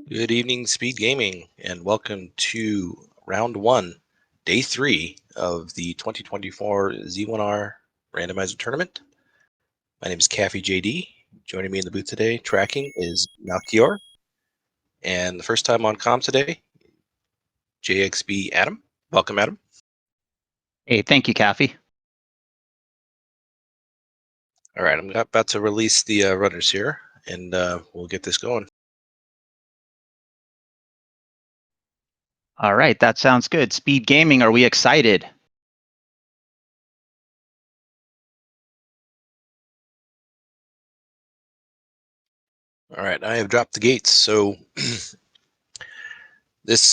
Good evening, Speed Gaming, and welcome to round one, day 3 of the 2024 Z1R Randomizer tournament. My name is Caffey JD. Joining me in the booth today, tracking, is Malchior. And the first time on comm today, JXB Adam. Welcome, Adam. Hey, thank you, Caffey. All right, I'm about to release the runners here, and we'll get this going. All right, that sounds good. Speed Gaming, are we excited? All right, I have dropped the gates, so this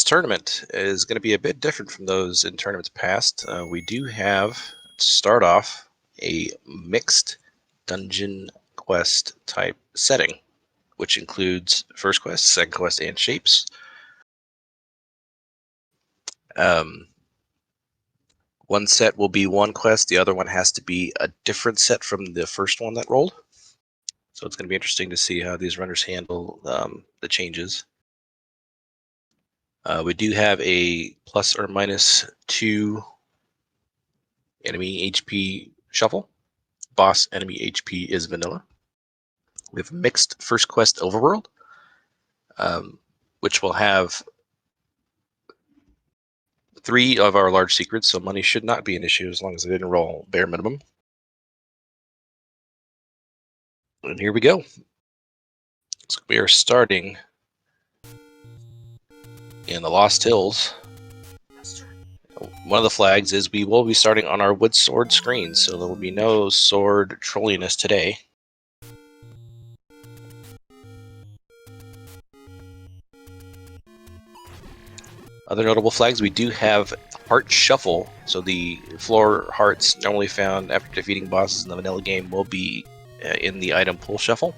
tournament is going to be a bit different from those in tournaments past. We do have, to start off, a mixed dungeon quest type setting, which includes first quest, second quest, and shapes. One set will be one quest, the other one has to be a different set from the first one that rolled. So it's going to be interesting to see how these runners handle the changes. We do have a plus or minus 2 enemy HP shuffle. Boss enemy HP is vanilla. We have mixed first quest overworld, which will have 3 of our large secrets, so money should not be an issue as long as I didn't roll bare minimum. And here we go. So we are starting in the Lost Hills. One of the flags is we will be starting on our wood sword screen, so there will be no sword trolliness today. Other notable flags, we do have Heart Shuffle, so the floor hearts normally found after defeating bosses in the vanilla game will be in the item pool shuffle.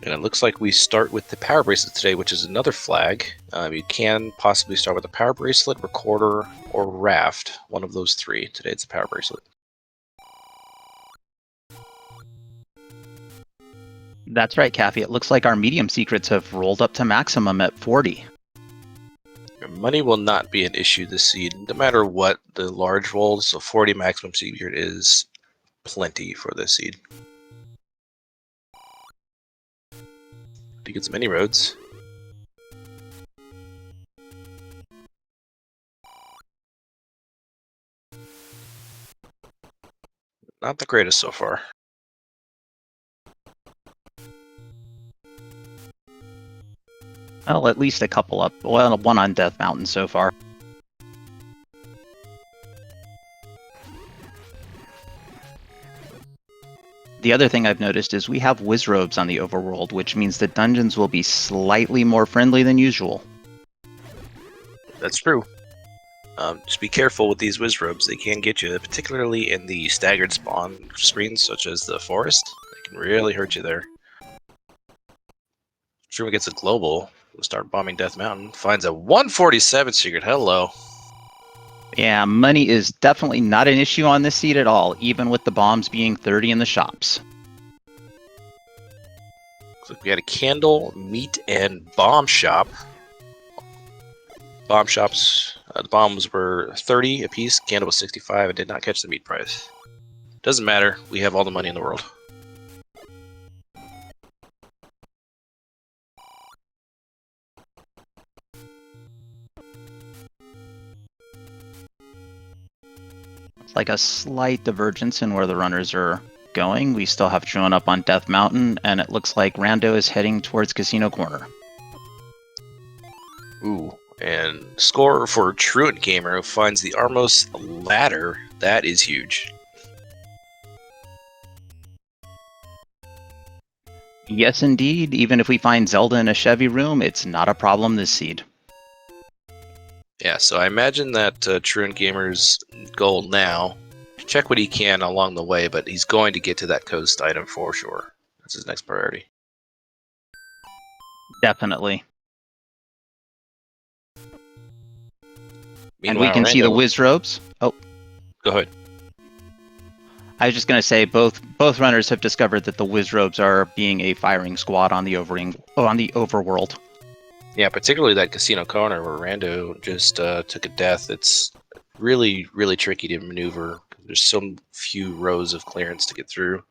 And it looks like we start with the Power Bracelet today, which is another flag. You can possibly start with a Power Bracelet, Recorder, or Raft. One of those 3. Today it's a Power Bracelet. That's right, Caffey. It looks like our medium secrets have rolled up to maximum at 40. Money will not be an issue this seed, no matter what the large rolls. So 40 maximum secret is plenty for this seed. You get some mini roads. Not the greatest so far. Well, at least a couple up. Well, one on Death Mountain so far. The other thing I've noticed is we have Wizrobes on the overworld, which means the dungeons will be slightly more friendly than usual. That's true. Just be careful with these Wizrobes. They can get you, particularly in the staggered spawn screens, such as the forest. They can really hurt you there. Sure, gets a global. We'll start bombing Death Mountain. Finds a 147 secret. Hello. Yeah, money is definitely not an issue on this seed at all, even with the bombs being 30 in the shops. Looks like we had a candle, meat, and bomb shop. Bomb shops, the bombs were 30 apiece, candle was 65, and did not catch the meat price. Doesn't matter, we have all the money in the world. It's like a slight divergence in where the runners are going. We still have Truant up on Death Mountain, and it looks like Rando is heading towards Casino Corner. Ooh, and score for TruantGamer, who finds the Armos ladder. That is huge. Yes, indeed. Even if we find Zelda in a Chevy room, it's not a problem this seed. Yeah, so I imagine that TruantGamer's goal now, check what he can along the way, but he's going to get to that coast item for sure. That's his next priority. Definitely. Meanwhile, and we can see the Wizrobes. Oh. Go ahead. I was just going to say both runners have discovered that the Wizrobes are being a firing squad on the overworld. Yeah, particularly that casino corner where Rando just took a death. It's really, really tricky to maneuver. There's so few rows of clearance to get through.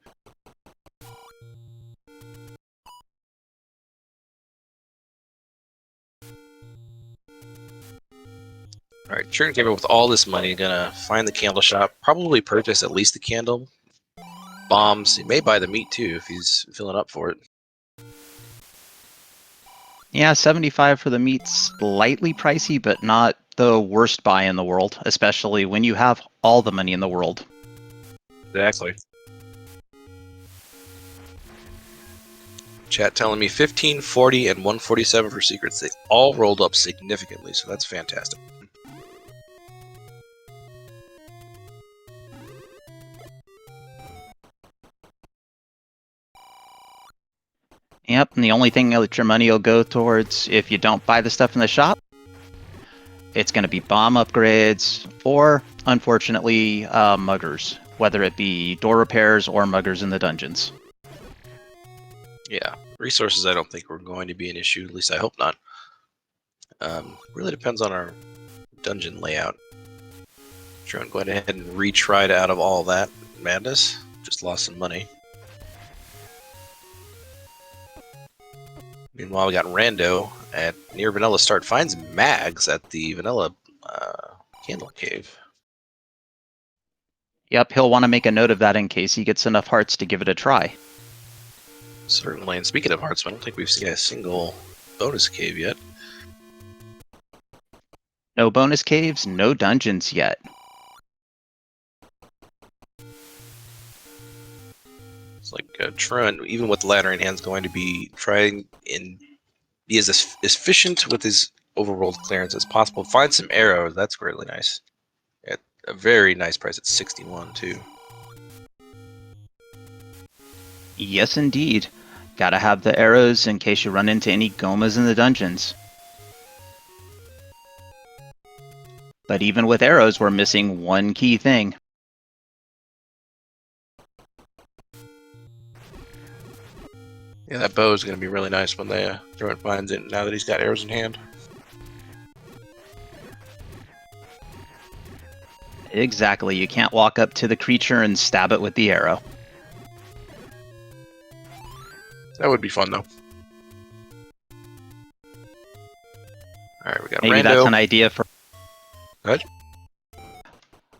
All right, TruantGamer with all this money gonna find the candle shop, probably purchase at least the candle, bombs. He may buy the meat too if he's filling up for it. Yeah, 75 for the meat's slightly pricey, but not the worst buy in the world, especially when you have all the money in the world. Exactly. Chat telling me 15, 40, and 147 for secrets. They all rolled up significantly, so that's fantastic. Yep, and the only thing that your money will go towards if you don't buy the stuff in the shop, it's going to be bomb upgrades or, unfortunately, muggers, whether it be door repairs or muggers in the dungeons. Yeah, resources I don't think are going to be an issue, at least I hope not. Really depends on our dungeon layout. Sure, I'm going ahead and retry to out of all that madness. Just lost some money. Meanwhile, we got Rando at near Vanilla Start finds mags at the Vanilla Candle Cave. Yep, he'll want to make a note of that in case he gets enough hearts to give it a try. Certainly, and speaking of hearts, I don't think we've seen a single bonus cave yet. No bonus caves, no dungeons yet. It's like Truant, even with the ladder in hand, is going to be trying and be as efficient with his overworld clearance as possible. Find some arrows. That's really nice. At a very nice price at 61 too. Yes, indeed. Gotta have the arrows in case you run into any gomas in the dungeons. But even with arrows, we're missing one key thing. Yeah, that bow is going to be really nice when they Truant finds it now that he's got arrows in hand. Exactly, you can't walk up to the creature and stab it with the arrow. That would be fun, though. Alright, we got Maybe Rando. that's an idea for... What?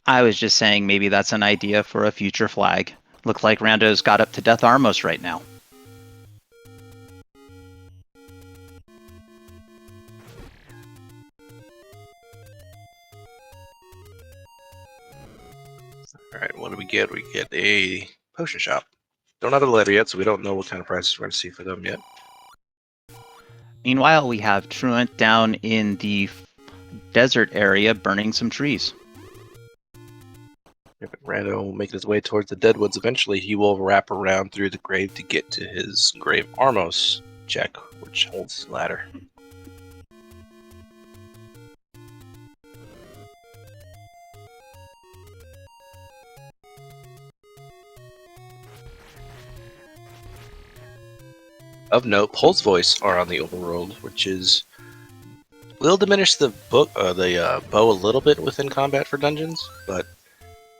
I was just saying maybe that's an idea for a future flag. Looks like Rando's got up to Death Armos right now. Alright, what do we get? We get a potion shop. Don't have the letter yet, so we don't know what kind of prices we're going to see for them yet. Meanwhile, we have Truant down in the desert area burning some trees. If Rando will make his way towards the Deadwoods, eventually he will wrap around through the grave to get to his grave Armos check, which holds the ladder. Of note, Pulse Voice are on the overworld, which will diminish the bow a little bit within combat for dungeons, but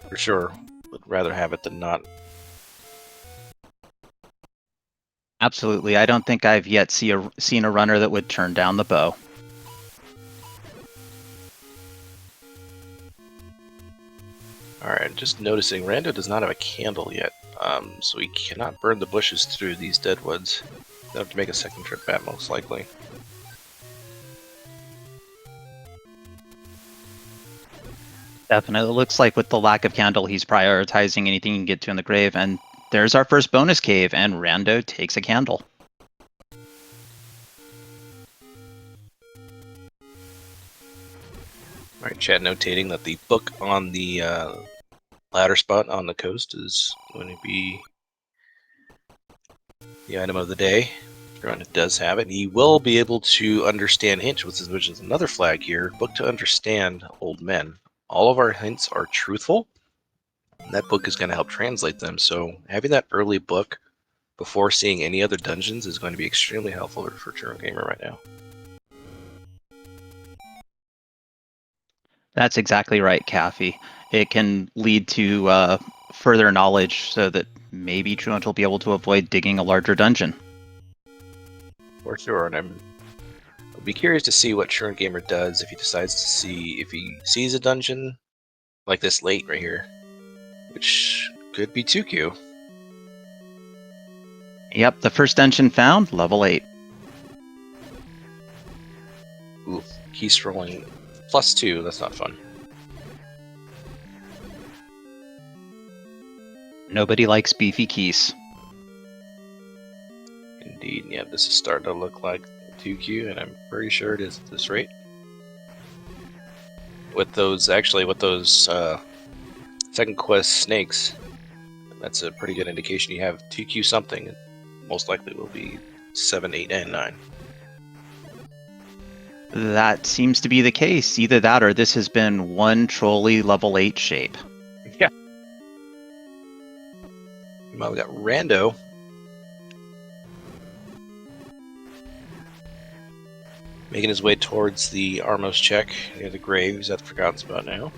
for sure would rather have it than not. Absolutely, I don't think I've yet seen a runner that would turn down the bow. Alright, just noticing, Rando does not have a candle yet, so he cannot burn the bushes through these Deadwoods. They'll have to make a second trip back, most likely. Definitely looks like with the lack of candle, he's prioritizing anything he can get to in the grave, and there's our first bonus cave, and Rando takes a candle. Alright, chat notating that the book on the ladder spot on the coast is going to be the item of the day. Truant does have it. He will be able to understand hints, which is another flag here. Book to understand old men. All of our hints are truthful. that book is going to help translate them. So having that early book before seeing any other dungeons is going to be extremely helpful for TruantGamer right now. That's exactly right, Kathy. It can lead to further knowledge so that maybe Truant will be able to avoid digging a larger dungeon. For sure, and I'll be curious to see what TruantGamer does if he decides to see if he sees a dungeon like this late right here, which could be 2Q. Yep, the first dungeon found, level 8. Ooh, key scrolling +2, that's not fun. Nobody likes beefy keys. Indeed, yeah, this is starting to look like 2Q, and I'm pretty sure it is at this rate. With those second quest snakes, that's a pretty good indication you have 2Q something. It most likely will be 7, 8, and 9. That seems to be the case. Either that or this has been one trolley level 8 shape. Yeah. Well, we got Rando. Making his way towards the Armos check near the grave. He's at the Forgotten Spot now.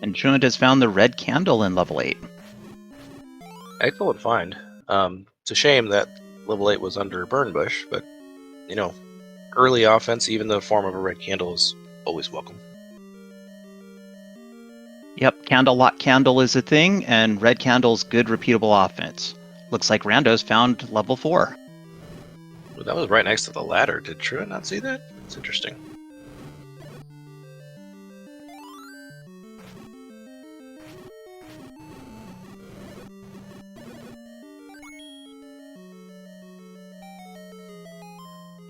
And Truant has found the red candle in level 8. Excellent find. It's a shame that level 8 was under Burn Bush, but, you know, early offense, even the form of a red candle, is always welcome. Yep, candle lock candle is a thing, and red candle's good repeatable offense. Looks like Rando's found level 4. Well, that was right next to the ladder. Did Truant not see that? That's interesting.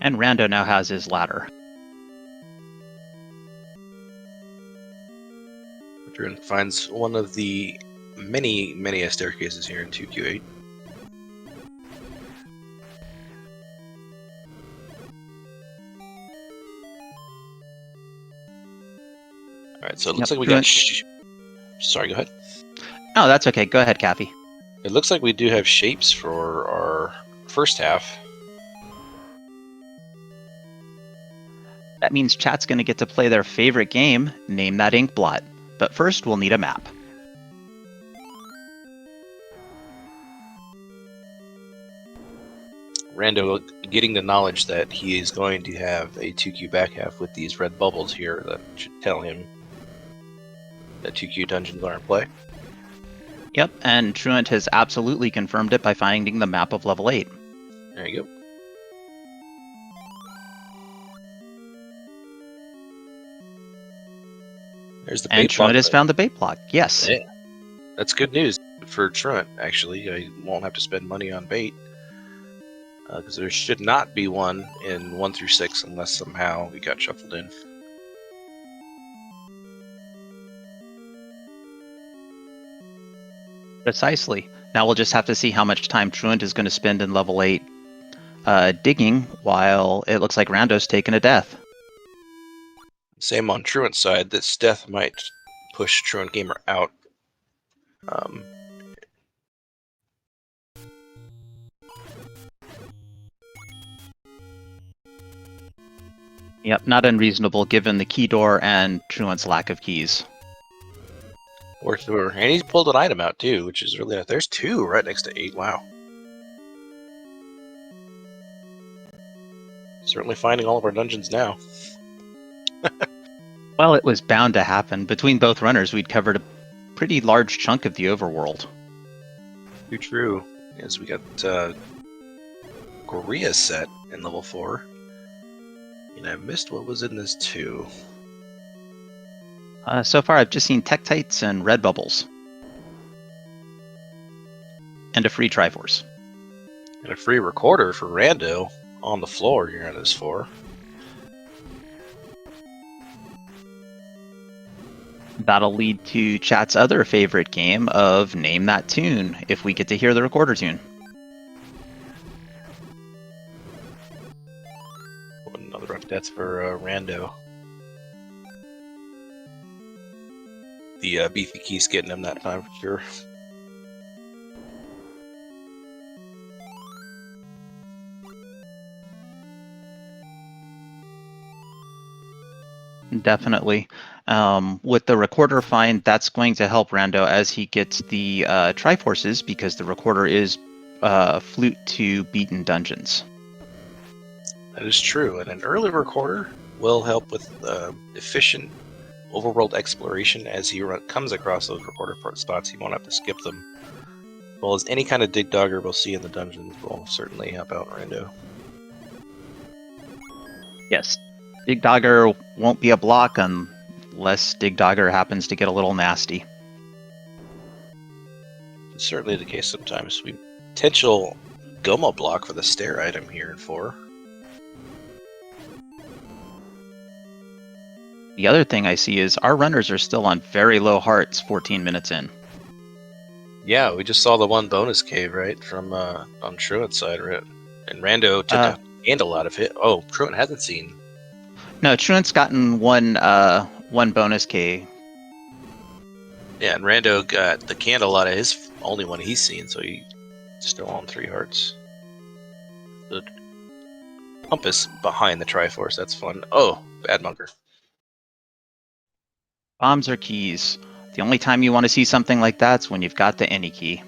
And Rando now has his ladder. Truant finds one of the many staircases here in 2Q8. Alright, so it looks like we got... Sorry, go ahead. Oh, that's okay. Go ahead, Kathy. It looks like we do have shapes for our first half. That means chat's going to get to play their favorite game, Name That Ink Blot. But first, we'll need a map. Rando getting the knowledge that he is going to have a 2Q back half with these red bubbles here that should tell him that 2Q dungeons are in play. Yep, and Truant has absolutely confirmed it by finding the map of level 8. There you go. There's the bait block. And Truant has found the bait block, yes. Yeah. That's good news for Truant, actually. I won't have to spend money on bait. Because there should not be one in 1 through 6 unless somehow we got shuffled in. Precisely. Now we'll just have to see how much time Truant is going to spend in level 8 digging, while it looks like Rando's taken a death. Same on Truant's side. This death might push TruantGamer out. Yep, not unreasonable given the key door and Truant's lack of keys. For sure. And he's pulled an item out too, which is really nice. There's 2 right next to 8. Wow. Certainly finding all of our dungeons now. Well, it was bound to happen. Between both runners, we'd covered a pretty large chunk of the overworld. Too true. As we got Korea set in level 4. And I missed what was in this too. So far, I've just seen Tektites and red bubbles. And a free Triforce. And a free recorder for Rando on the floor here on this 4. That'll lead to chat's other favorite game of Name That Tune, if we get to hear the recorder tune. that's for Rando. The beefy key's getting him that time for sure. Definitely. With the recorder find, that's going to help Rando as he gets the Triforces, because the recorder is flute to beaten dungeons. That is true, and an early recorder will help with efficient overworld exploration as he comes across those recorder spots. He won't have to skip them. As well as any kind of dig dogger we'll see in the dungeons will certainly help out Rando. Yes. Dig Dogger won't be a block unless Dig Dogger happens to get a little nasty. It's certainly the case sometimes. We potential Goma block for the stair item here in 4. The other thing I see is our runners are still on very low hearts 14 minutes in. Yeah, we just saw the one bonus cave, right, from on Truant's side, right? And Rando took a handle out of it. Oh, Truant hasn't seen. No, Truant's gotten one bonus K. Yeah, and Rando got the candle out of his only one he's seen, so he's still on 3 hearts. The compass behind the Triforce, that's fun. Oh, bad bunker. Bombs are keys. The only time you want to see something like that's when you've got the any key.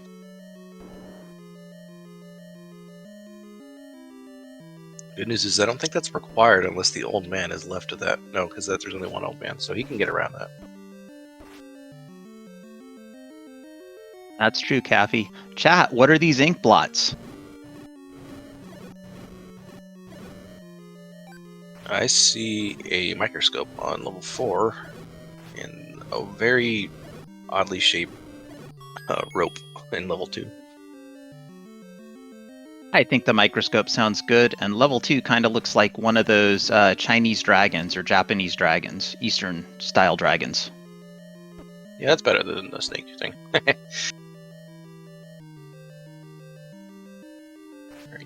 Good news is I don't think that's required unless the old man is left of that. No, because there's only one old man, so he can get around that. That's true, Caffey. Chat, what are these ink blots? I see a microscope on level 4 and a very oddly shaped rope in level 2. I think the microscope sounds good, and level 2 kind of looks like one of those Chinese dragons or Japanese dragons, Eastern style dragons. Yeah, that's better than the snake thing.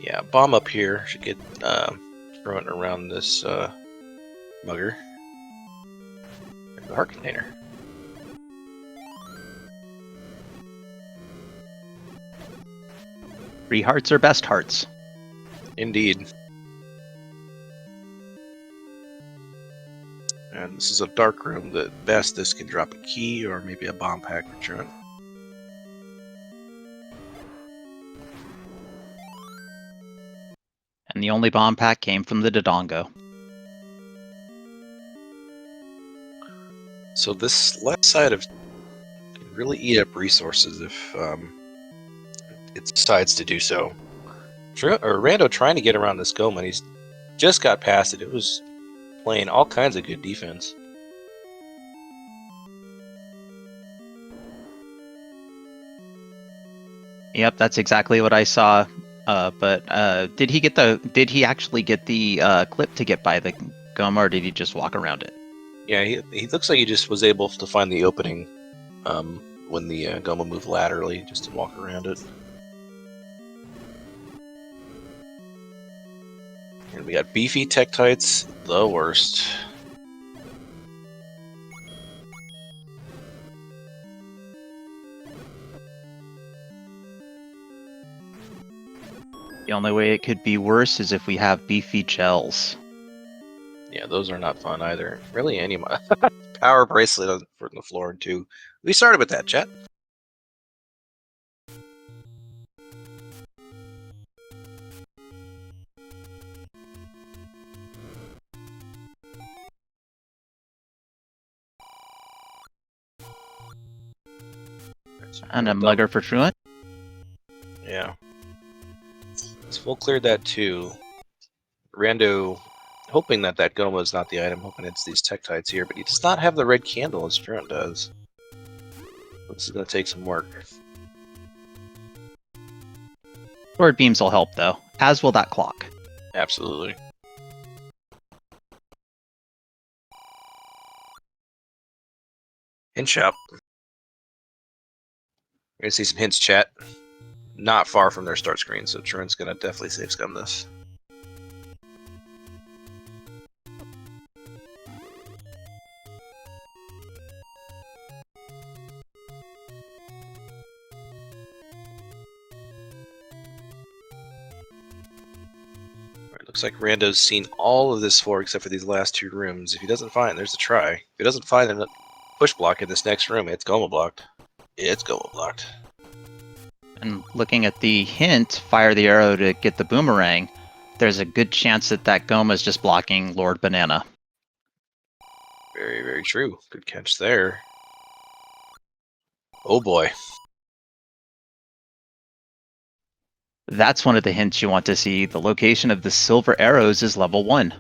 Yeah, bomb up here should get thrown around this mugger. The heart container. Free hearts are best hearts. Indeed. And this is a dark room. The best this can drop a key or maybe a bomb pack for Truant. And the only bomb pack came from the Dodongo. So this left side of can really eat up resources if it decides to do so. Rando trying to get around this Goma, and he's just got past it. It was playing all kinds of good defense. Yep, that's exactly what I saw. But did he actually get the clip to get by the Goma, or did he just walk around it? Yeah, he looks like he just was able to find the opening when the Goma moved laterally, just to walk around it. And we got beefy Tektites, the worst. The only way it could be worse is if we have beefy gels. Yeah, those are not fun either. Really, any power bracelet on the floor too. We started with that, chat. And a mugger for Truant. Yeah. So we'll clear that too. Rando, hoping that Goma is not the item, hoping it's these Tektites here, but he does not have the red candle as Truant does. This is going to take some work. Sword beams will help, though, as will that clock. Absolutely. Hint shop. We're going to see some hints, chat. Not far from their start screen, so Truant's going to definitely save scum this. Looks like Rando's seen all of this floor except for these last two rooms. If he doesn't find, there's a try. If he doesn't find a push block in this next room, it's Goma blocked. It's Goma blocked. And looking at the hint, fire the arrow to get the boomerang, there's a good chance that that Goma is just blocking Lord Banana. Very, very true. Good catch there. Oh boy. That's one of the hints you want to see. The location of the silver arrows is level 1.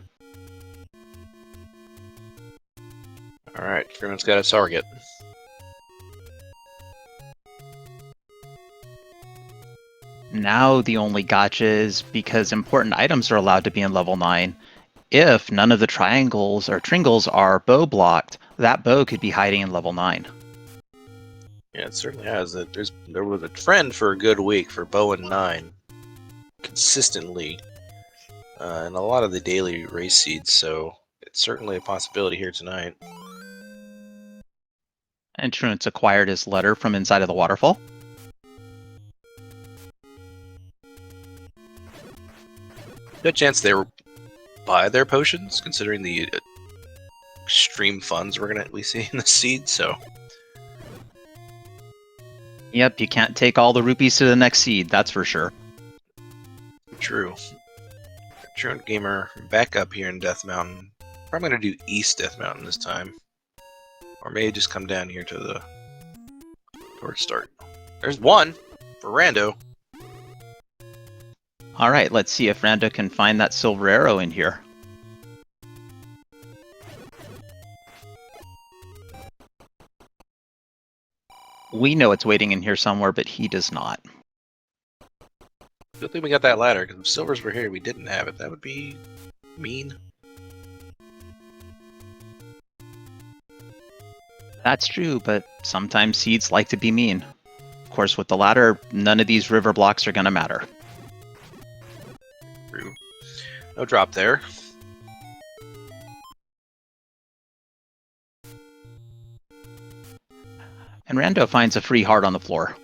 Alright, everyone's got a target. Now the only gotcha is because important items are allowed to be in level 9. If none of the triangles or tringles are bow blocked, that bow could be hiding in level 9. Yeah, it certainly has. There was a trend for a good week for bow and 9. Consistently. In a lot of the daily race seeds, so it's certainly a possibility here tonight. And Truant's acquired his letter from inside of the waterfall. Good chance they were buy their potions, considering the extreme funds we see in the seed. So, yep, you can't take all the rupees to the next seed. That's for sure. True. TruantGamer back up here in Death Mountain. I'm going to do East Death Mountain this time, or maybe just come down here to the towards start. There's one for Rando. All right, let's see if Rando can find that silver arrow in here. We know it's waiting in here somewhere, but he does not. Good thing we got that ladder, because if silvers were here we didn't have it. That would be mean. That's true, but sometimes seeds like to be mean. Of course, with the ladder, none of these river blocks are going to matter. True. No drop there. And Rando finds a free heart on the floor.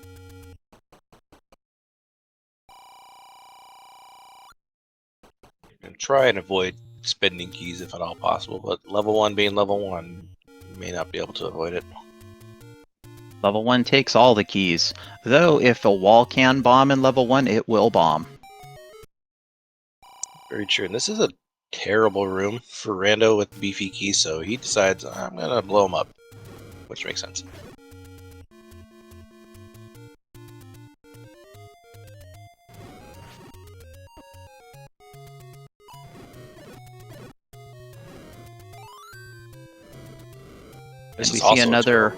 And try and avoid spending keys if at all possible, but level 1 being level 1, you may not be able to avoid it. Level 1 takes all the keys, though if a wall can bomb in level 1, it will bomb. Very true, and this is a terrible room for Rando with beefy keys, so he decides, I'm gonna blow him up, which makes sense. And we see another...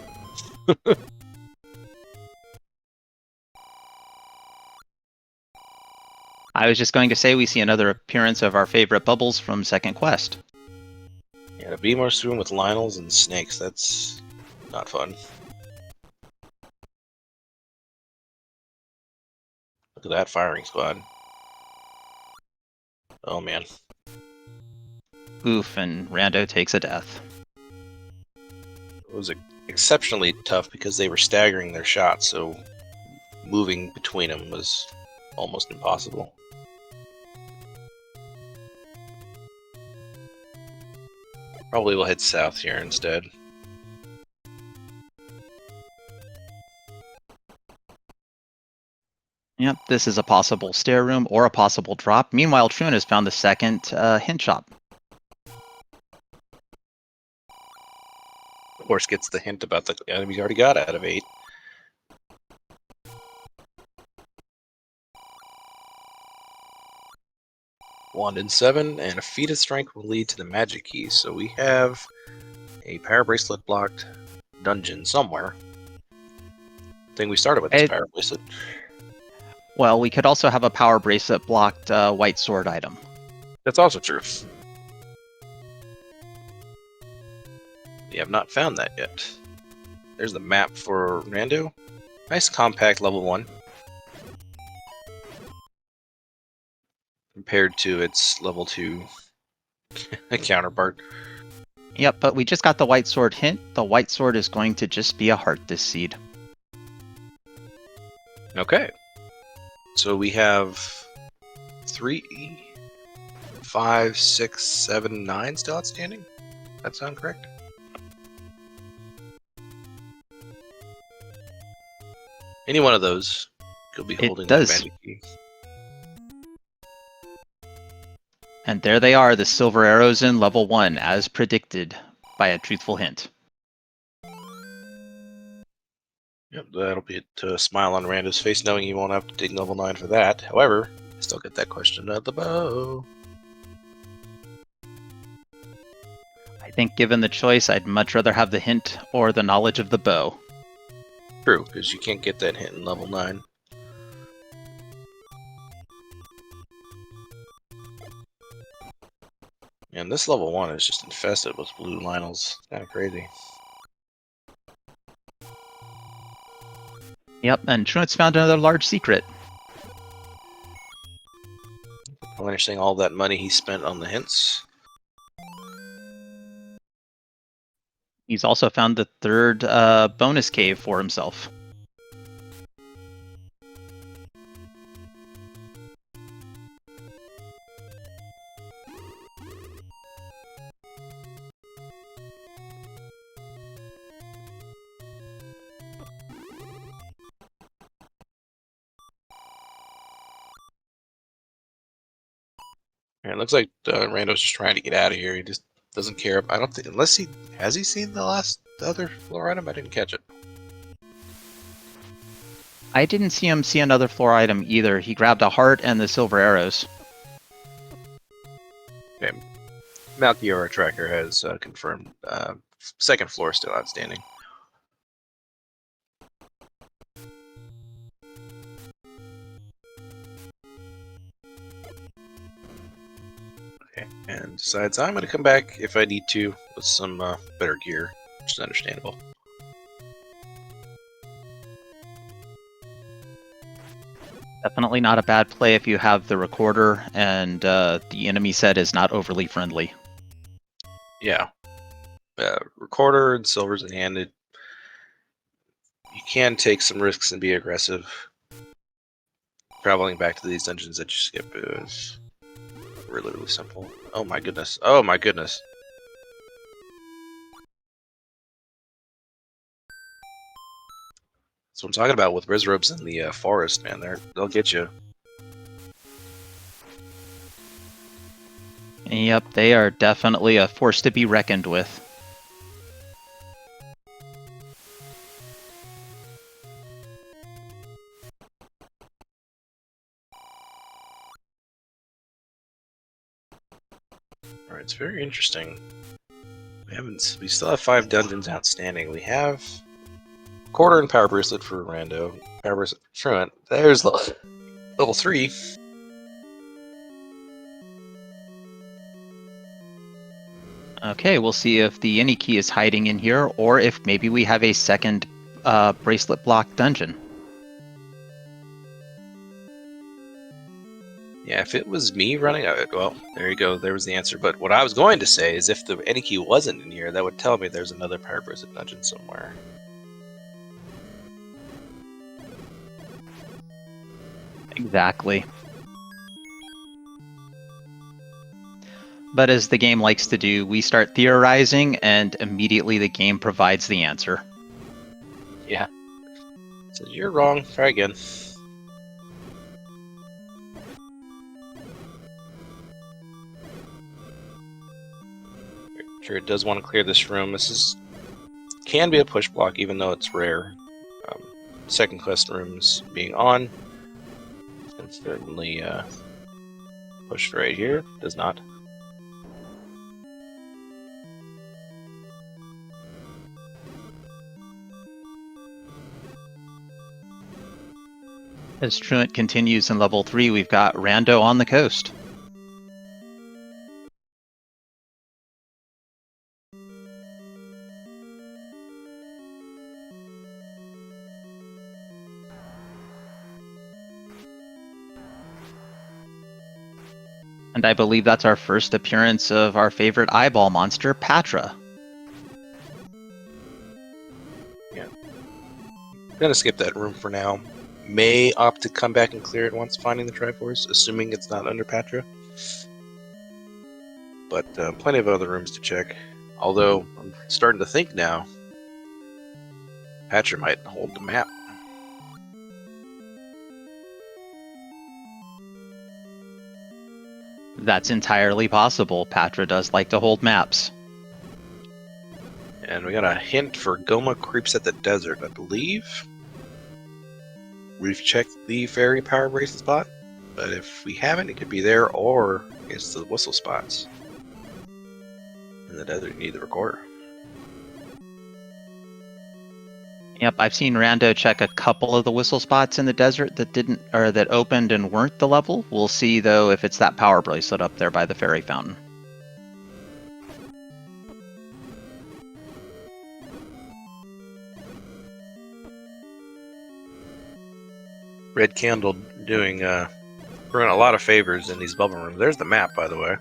I was just going to say we see another appearance of our favorite bubbles from Second Quest. Yeah, to be more room with Lionels and snakes, that's not fun. Look at that firing squad. Oh man. Oof, and Rando takes a death. It was exceptionally tough because they were staggering their shots, so moving between them was almost impossible. Probably we'll head south here instead. Yep, this is a possible stair room or a possible drop. Meanwhile, Truant has found the second hint shop. Of course, gets the hint about the item he's already got out of 8. Wand and 7, and a feat of strength will lead to the magic key. So we have a power bracelet blocked dungeon somewhere. I think we started with this power bracelet. Well, we could also have a power bracelet blocked white sword item. That's also true. We have not found that yet. There's the map for Rando. Nice compact level 1. Compared to its level 2 counterpart. Yep, but we just got the white sword hint. The white sword is going to just be a heart this seed. Okay. So we have 3, 5, 6, 7, 9 still outstanding. That sound correct? Any one of those could be holding that does. magic key. And there they are, the silver arrows in level 1, as predicted by a truthful hint. Yep, that'll be a smile on Rando's face, knowing he won't have to dig level 9 for that. However, I still get that question of the bow. I think given the choice, I'd much rather have the hint or the knowledge of the bow. True, because you can't get that hint in level 9. And this level 1 is just infested with blue Lionels. Kind of crazy. Yep, and Truant's found another large secret. Replenishing all that money he spent on the hints. He's also found the third bonus cave for himself. And it looks like Rando's just trying to get out of here. He just doesn't care. I don't think, unless he has he seen the other floor item? I didn't catch it. I didn't see him see another floor item either. He grabbed a heart and the silver arrows. Okay. Malchiora Tracker has confirmed second floor still outstanding. Okay, and decides I'm going to come back if I need to with some better gear, which is understandable. Definitely not a bad play if you have the recorder and the enemy set is not overly friendly. Yeah. Recorder and silvers in hand. You can take some risks and be aggressive. Traveling back to these dungeons that you skip is really, really simple. Oh my goodness. Oh my goodness. That's what I'm talking about with Rizrobes in the forest, man. They'll get you. Yep, they are definitely a force to be reckoned with. Alright, it's very interesting. We still have 5 dungeons outstanding. We have Quarter and Power Bracelet for Rando. Power Bracelet for Truant. There's level 3. Okay, we'll see if the any key is hiding in here, or if maybe we have a second bracelet block dungeon. Yeah, if it was me running, well, there you go. There was the answer. But what I was going to say is if the any key wasn't in here, that would tell me there's another Power Bracelet dungeon somewhere. Exactly. But as the game likes to do, we start theorizing, and immediately the game provides the answer. Yeah. So you're wrong. Try again. Sure, it does want to clear this room. This can be a push block, even though it's rare. Second quest rooms being on. Can certainly push right here. Does not. As Truant continues in level 3, we've got Rando on the coast. And I believe that's our first appearance of our favorite eyeball monster, Patra. Yeah. I'm gonna skip that room for now. May opt to come back and clear it once finding the Triforce, assuming it's not under Patra. but plenty of other rooms to check. Although I'm starting to think now, Patcher might hold the map. That's entirely possible. Patra does like to hold maps. And we got a hint for Goma creeps at the desert, I believe. We've checked the fairy power bracelet spot, but if we haven't, it could be there, or it's the whistle spots. In the desert, you need the recorder. Yep, I've seen Rando check a couple of the whistle spots in the desert that didn't, or that opened and weren't the level. We'll see though if it's that power bracelet up there by the fairy fountain. Red Candle doing a lot of favors in these bubble rooms. There's the map, by the way.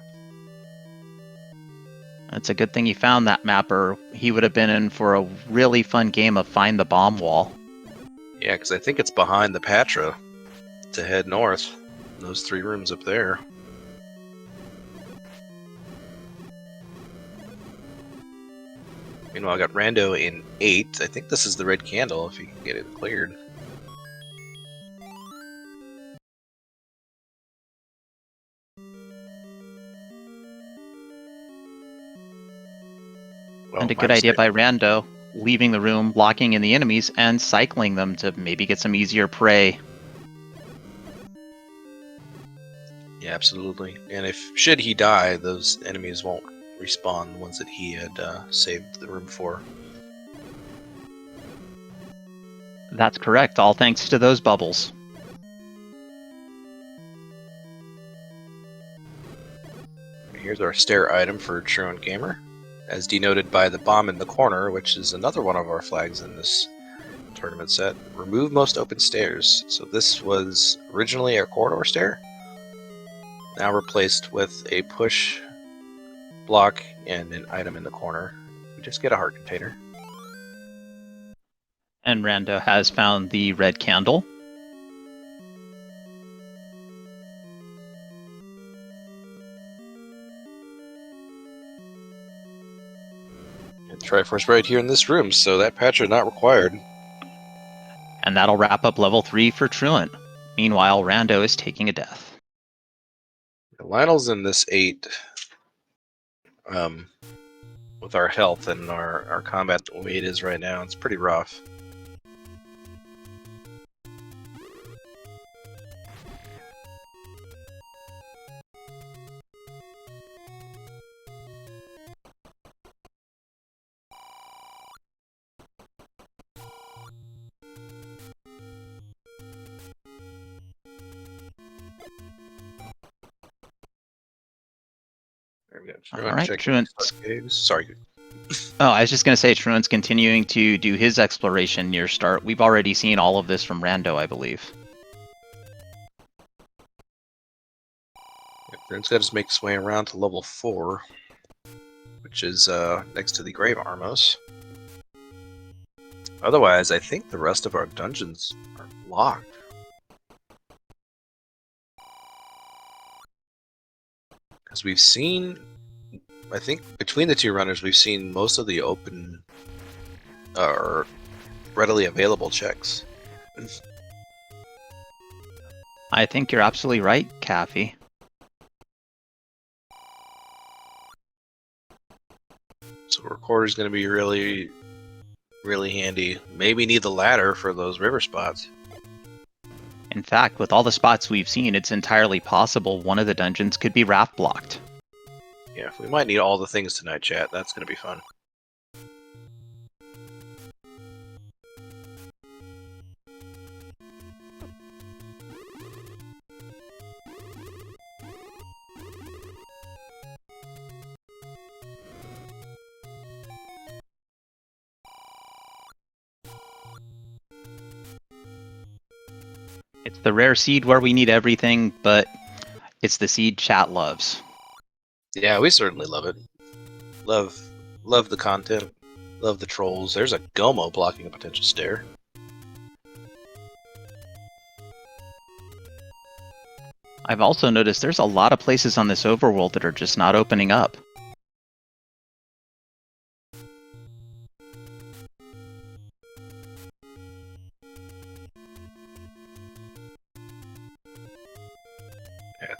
It's a good thing he found that map, or he would have been in for a really fun game of Find the Bomb Wall. Yeah, because I think it's behind the Patra to head north. Those 3 rooms up there. Meanwhile, I got Rando in 8. I think this is the Red Candle if you can get it cleared. And Well, a my good idea mistake. by Rando, leaving the room, locking in the enemies, and cycling them to maybe get some easier prey. Yeah, absolutely. And should he die, those enemies won't respawn, the ones that he had saved the room for. That's correct, all thanks to those bubbles. Here's our stair item for TruantGamer, as denoted by the bomb in the corner, which is another one of our flags in this tournament set. Remove most open stairs. So this was originally a corridor stair, now replaced with a push block and an item in the corner. We just get a heart container. And Rando has found the red candle. And Triforce right here in this room, so that patch is not required. And that'll wrap up level 3 for Truant. Meanwhile, Rando is taking a death. Lionel's in this 8 with our health and our combat the way it is right now. It's pretty rough. There we go. Alright, Truant. Sorry. Oh, I was just going to say, Truant's continuing to do his exploration near start. We've already seen all of this from Rando, I believe. Truant's got to make his way around to level 4, which is next to the Grave Armos. Otherwise, I think the rest of our dungeons are locked. Because we've seen, I think between the 2 runners, we've seen most of the open or readily available checks. I think you're absolutely right, Caffey. So recorder's going to be really, really handy. Maybe need the ladder for those river spots. In fact, with all the spots we've seen, it's entirely possible one of the dungeons could be raft blocked. Yeah, we might need all the things tonight, chat. That's going to be fun. It's the rare seed where we need everything, but it's the seed chat loves. Yeah, we certainly love it. Love the content. Love the trolls. There's a Gomo blocking a potential stair. I've also noticed there's a lot of places on this overworld that are just not opening up.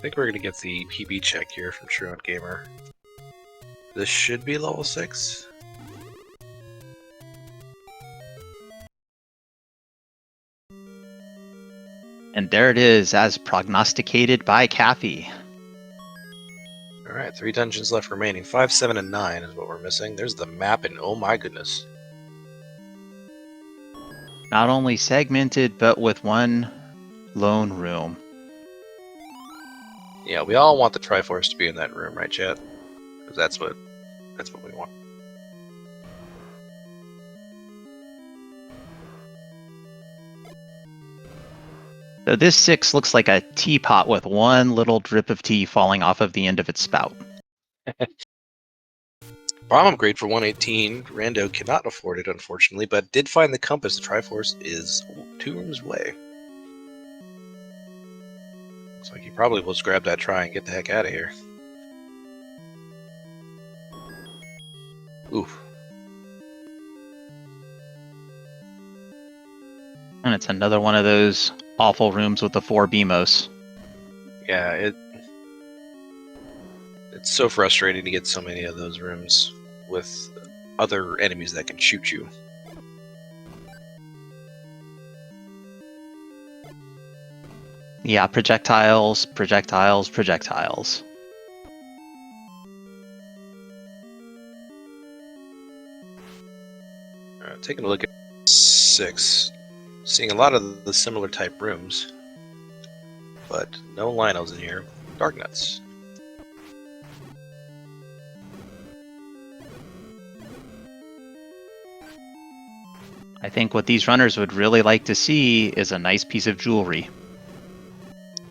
think we're gonna get the PB check here from TruantGamer. This should be level 6. And there it is, as prognosticated by Kathy. Alright, 3 dungeons left remaining. 5, 7, and 9 is what we're missing. There's the map, and oh my goodness. Not only segmented, but with one lone room. Yeah, we all want the Triforce to be in that room, right, chat? Because that's what we want. So this 6 looks like a teapot with one little drip of tea falling off of the end of its spout. Bomb upgrade for 118. Rando cannot afford it, unfortunately, but did find the compass. The Triforce is 2 rooms away. Looks like he probably will just grab that try and get the heck out of here. Oof. And it's another one of those awful rooms with the 4 BMOS. Yeah, it's so frustrating to get so many of those rooms with other enemies that can shoot you. Yeah, projectiles, projectiles, projectiles. Taking a look at 6. Seeing a lot of the similar type rooms, but no Lionels in here. Dark Nuts. I think what these runners would really like to see is a nice piece of jewelry.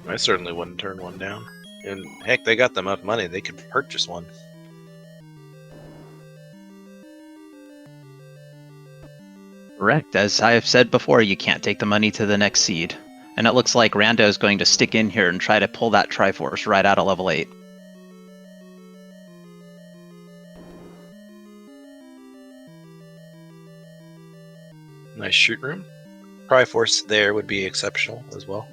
I certainly wouldn't turn one down. And heck, they got them enough money, they could purchase one. Correct. As I have said before, you can't take the money to the next seed. And it looks like Rando is going to stick in here and try to pull that Triforce right out of level 8. Nice shoot room. Triforce there would be exceptional as well.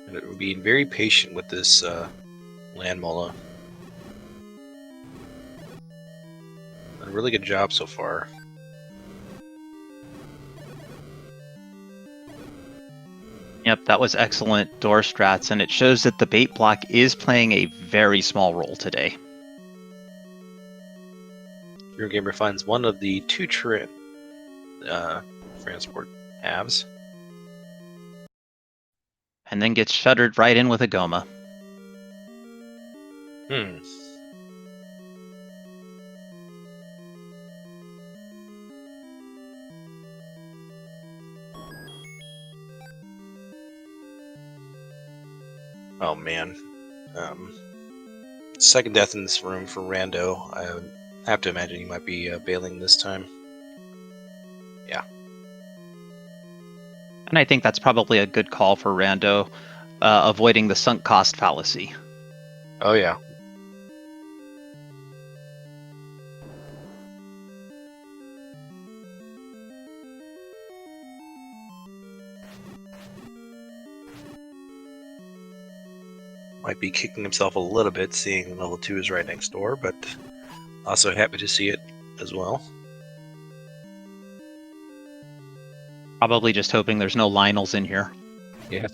And it would be very patient with this land mola. Done a really good job so far. Yep, that was excellent door strats, and it shows that the bait block is playing a very small role today. TruantGamer finds one of the 2 transport halves. And then gets shuttered right in with a Goma. Oh man. Second death in this room for Rando. I have to imagine he might be bailing this time. Yeah. And I think that's probably a good call for Rando, avoiding the sunk cost fallacy. Oh yeah. Might be kicking himself a little bit seeing level 2 is right next door, but also happy to see it as well. Probably just hoping there's no Lionels in here. Yeah.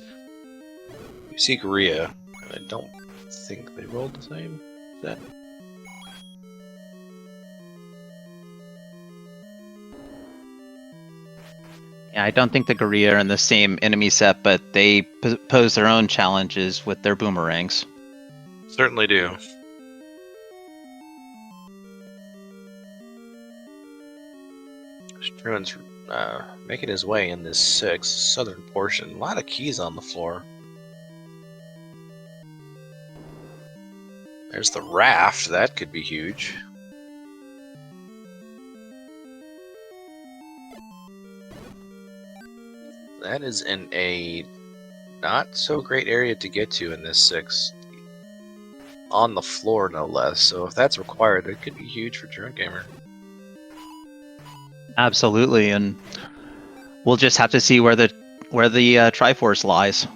You see Korea, and I don't think they rolled the same set. Yeah, I don't think the Gorilla are in the same enemy set, but they pose their own challenges with their boomerangs. Certainly do. Struan's making his way in this 6 southern portion. A lot of keys on the floor. There's the raft. That could be huge. That is in a not so great area to get to in this 6. On the floor, no less. So if that's required, it could be huge for TruantGamer. Absolutely, and we'll just have to see where the Triforce lies.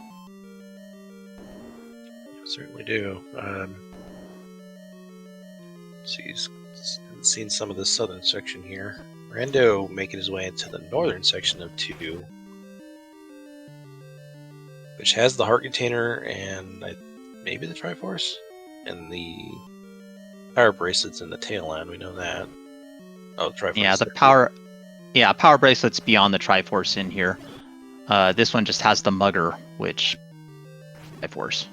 Certainly do. So he's seen some of the southern section here. Rando making his way into the northern section of 2, which has the heart container and maybe the Triforce and the power bracelets in the tail end. We know that. Oh, the Triforce. Yeah, the power. Yeah, power bracelets beyond the Triforce in here. This one just has the Mugger, which Triforce.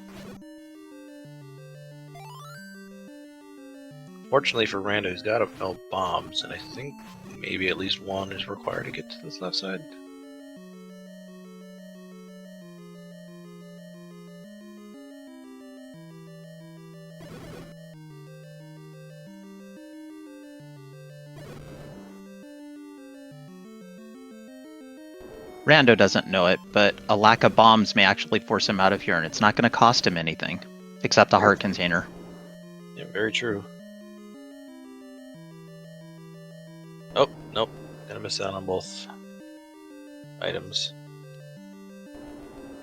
Fortunately for Rando, he's got no bombs, and I think maybe at least one is required to get to this left side. Rando doesn't know it, but a lack of bombs may actually force him out of here, and it's not going to cost him anything, except a heart container. Yeah, very true. Oh, nope. Gonna miss out on both items.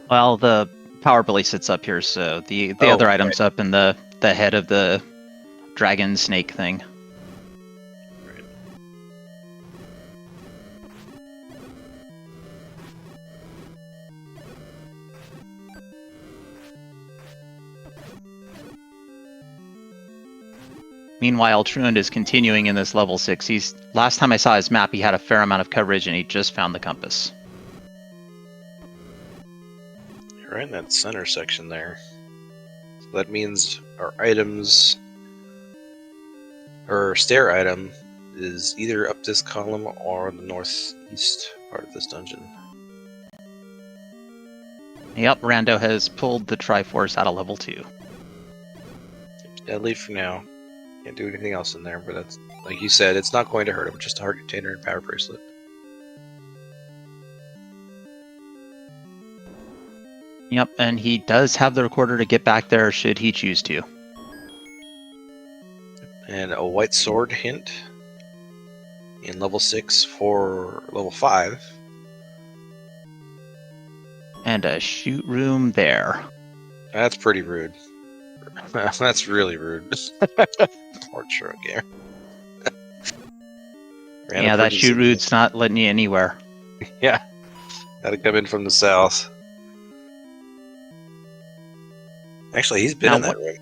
Well, the power blade sits up here, so the other item's up in the head of the dragon snake thing. Right. Meanwhile, Truant is continuing in this level 6. Last time I saw his map, he had a fair amount of coverage, and he just found the compass. You're right in that center section there. So that means our items, or stair item, is either up this column or the northeast part of this dungeon. Yep, Rando has pulled the Triforce out of level 2. Deadly for now. Can't do anything else in there, but that's, like you said, it's not going to hurt him. Just a heart container and power bracelet. Yep, and he does have the recorder to get back there should he choose to. And a white sword hint in level 6 for level 5. And a shoot room there. That's pretty rude. That's really rude. Poor TruantGamer. Yeah, that shoot room's not letting you anywhere. Yeah. Gotta come in from the south. Actually, he's been in that room.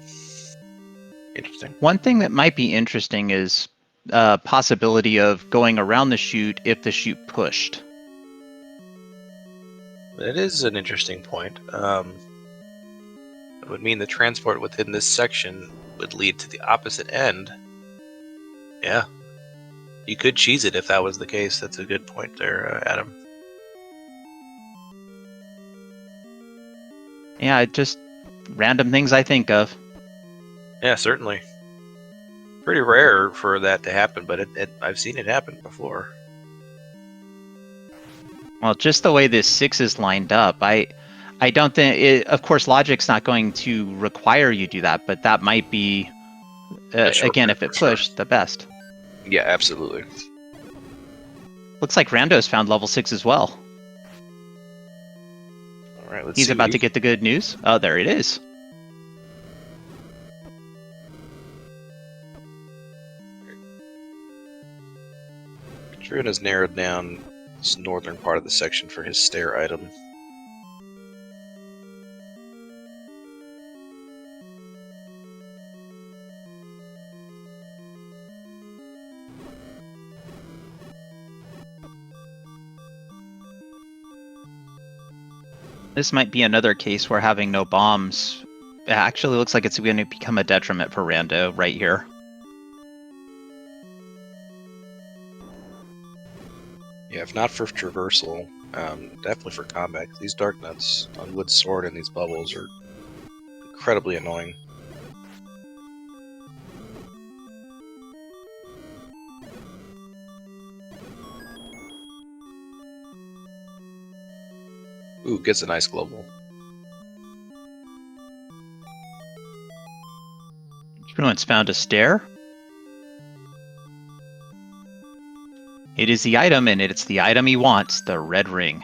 Interesting. One thing that might be interesting is possibility of going around the chute if the chute pushed. It is an interesting point. It would mean the transport within this section would lead to the opposite end. Yeah. You could cheese it if that was the case. That's a good point there, Adam. Yeah, just random things I think of. Yeah, certainly. Pretty rare for that to happen, but I've seen it happen before. Well, just the way this 6 is lined up, I don't think... of course, logic's not going to require you do that, but that might be, again, if it pushed, the best. Yeah, absolutely. Looks like Rando's found level 6 as well. All right, let's He's see. about to get the good news. Oh, there it is. Truant has narrowed down this northern part of the section for his stair item. This might be another case where having no bombs actually looks like it's going to become a detriment for Rando right here. Yeah, if not for traversal, definitely for combat. These Dark Nuts on Wood Sword and these bubbles are incredibly annoying. Ooh, gets a nice global. Truant's found a stair. It is the item, and it's the item he wants, the red ring.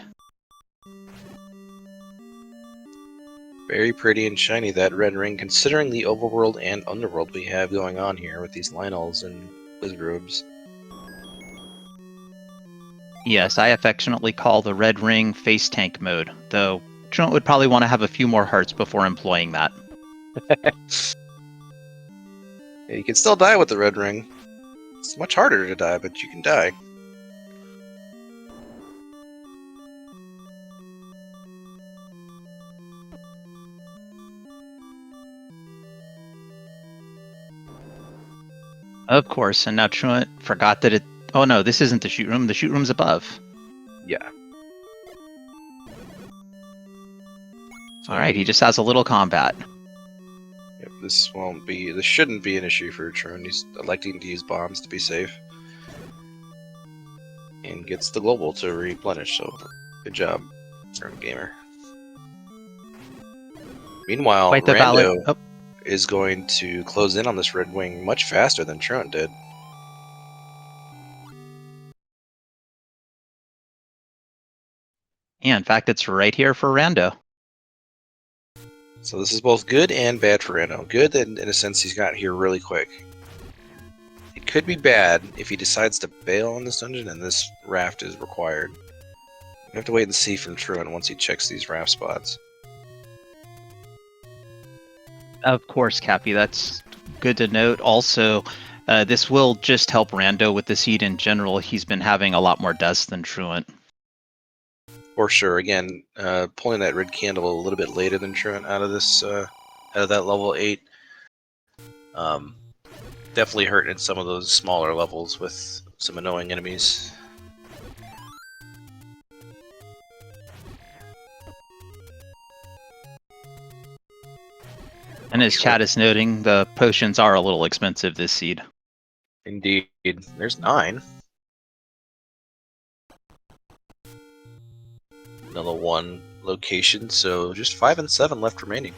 Very pretty and shiny, that red ring, considering the overworld and underworld we have going on here with these Lionels and Wizard Robes. Yes, I affectionately call the red ring face tank mode, though Truant would probably want to have a few more hearts before employing that. Yeah, you can still die with the red ring. It's much harder to die, but you can die. Of course, and now Truant forgot that it... Oh no, this isn't the shoot room. The shoot room's above. Yeah. Alright, he just has a little combat. Yep, this shouldn't be an issue for Truant. He's electing to use bombs to be safe. And gets the global to replenish, so good job, RandothaCommando. Meanwhile, Quite the Rando valid... is going to close in on this red wing much faster than Truant did. Yeah, in fact, it's right here for Rando. So this is both good and bad for Rando. Good in a sense he's got here really quick. It could be bad if he decides to bail on this dungeon and this raft is required. We have to wait and see from Truant once he checks these raft spots. Of course, Cappy, that's good to note. Also, this will just help Rando with the seed in general. He's been having a lot more deaths than Truant. For sure. Again, pulling that red candle a little bit later than Truant out of this, out of that level 8. Definitely hurting in some of those smaller levels with some annoying enemies. And as chat is noting, the potions are a little expensive this seed. Indeed. There's 9. Another 1 location, so just 5 and 7 left remaining.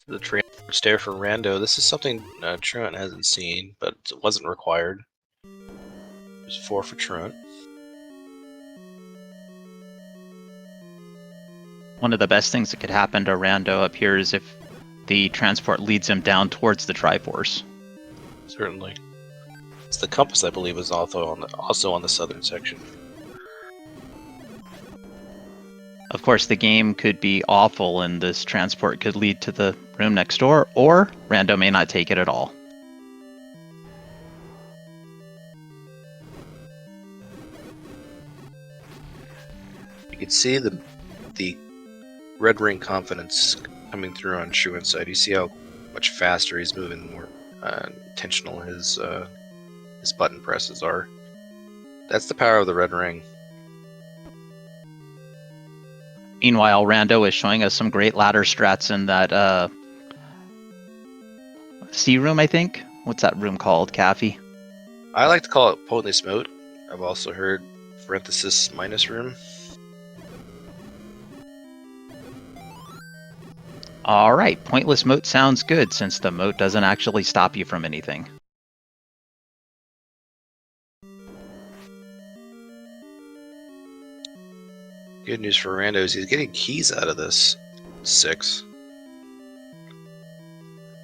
The transfer stair for Rando. This is something Truant hasn't seen, but it wasn't required. There's 4 for Truant. One of the best things that could happen to Rando up here is if the transport leads him down towards the Triforce. Certainly. It's the compass, I believe, is also on the southern section. Of course, the game could be awful and this transport could lead to the room next door, or Rando may not take it at all. You can see the red ring confidence coming through on Truant's side. You see how much faster he's moving, more intentional his button presses are. That's the power of the red ring. Meanwhile, Rando is showing us some great ladder strats in that C room, I think? What's that room called, Caffey? I like to call it Potently Smote. I've also heard parenthesis minus room. Alright, pointless moat sounds good since the moat doesn't actually stop you from anything. Good news for Rando is he's getting keys out of this 6.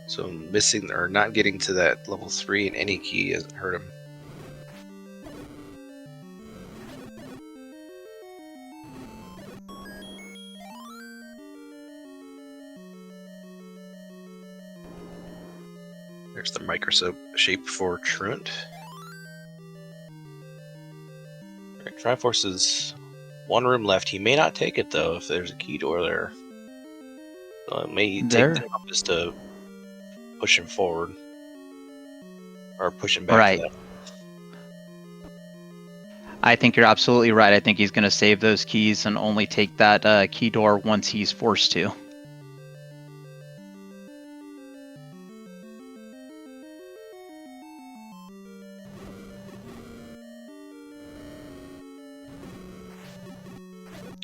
So missing or not getting to that level 3 in any key hasn't hurt him. There's the microscope shape for Truant. Alright, Triforce is 1 room left. He may not take it though if there's a key door there. So it may take the compass to push him forward. Or push him back right. to that. I think you're absolutely right. I think he's going to save those keys and only take that key door once he's forced to.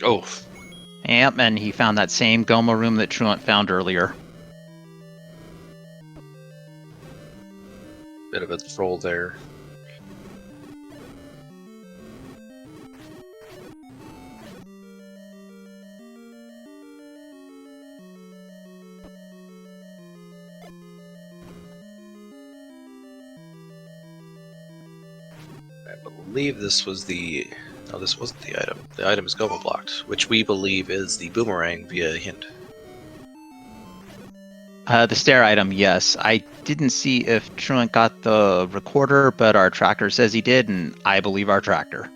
Oh, Yep, and he found that same Goma room that Truant found earlier. bit of a troll there. I believe this was the... No, this wasn't the item. The item is Goma blocked, which we believe is the boomerang via hint. The stair item, yes. I didn't see if Truant got the recorder, but our tracker says he did, and I believe our tracker.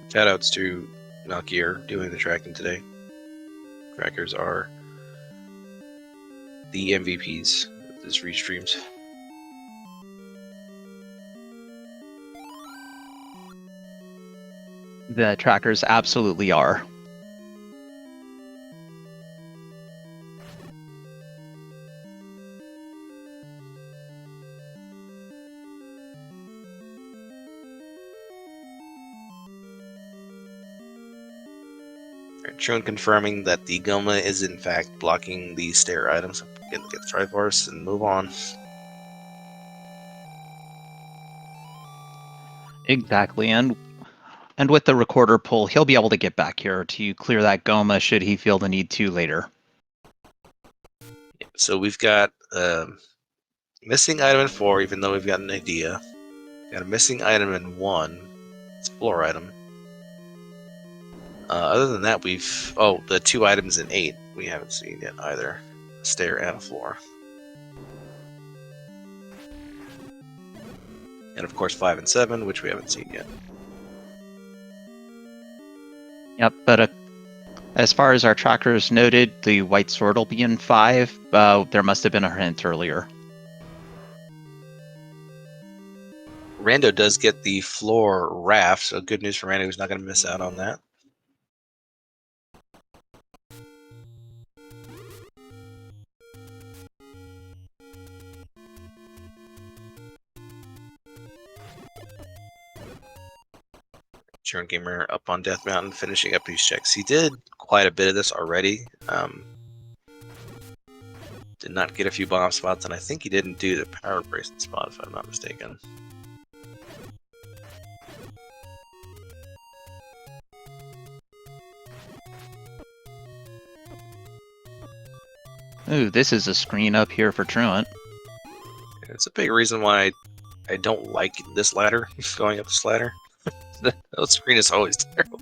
Shoutouts to Nalkier doing the tracking today. Trackers are the MVPs of this restreams. The trackers absolutely are. Truant confirming that the Goma is in fact blocking the stair items. Get the Triforce and move on. Exactly, and with the recorder pull, he'll be able to get back here to clear that Goma should he feel the need to later. So we've got missing item in 4, even though we've got an idea. Got a missing item in 1. It's a floor item. Other than that, we've... Oh, the 2 items in 8 we haven't seen yet either. A stair and a floor. And of course 5 and 7, which we haven't seen yet. Yep, but as far as our trackers noted, the white sword will be in 5. There must have been a hint earlier. Rando does get the floor raft, so good news for Rando, who's not going to miss out on that. TruantGamer up on Death Mountain, finishing up these checks. He did quite a bit of this already. Did not get a few bomb spots, and I think he didn't do the power bracelet spot, if I'm not mistaken. Ooh, this is a screen up here for Truant. It's a big reason why I don't like this ladder, going up this ladder. That screen is always terrible.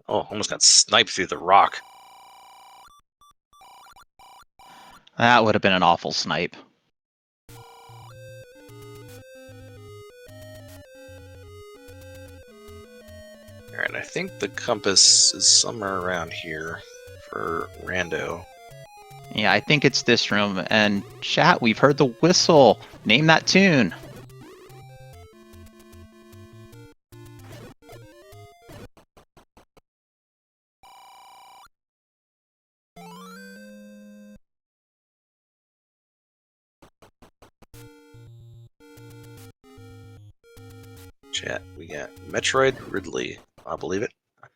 Oh, almost got sniped through the rock. That would have been an awful snipe. Alright, I think the compass is somewhere around here for Rando. Yeah, I think it's this room. And chat, we've heard the whistle. Name that tune. Chat, we got Metroid Ridley. I'll believe it. I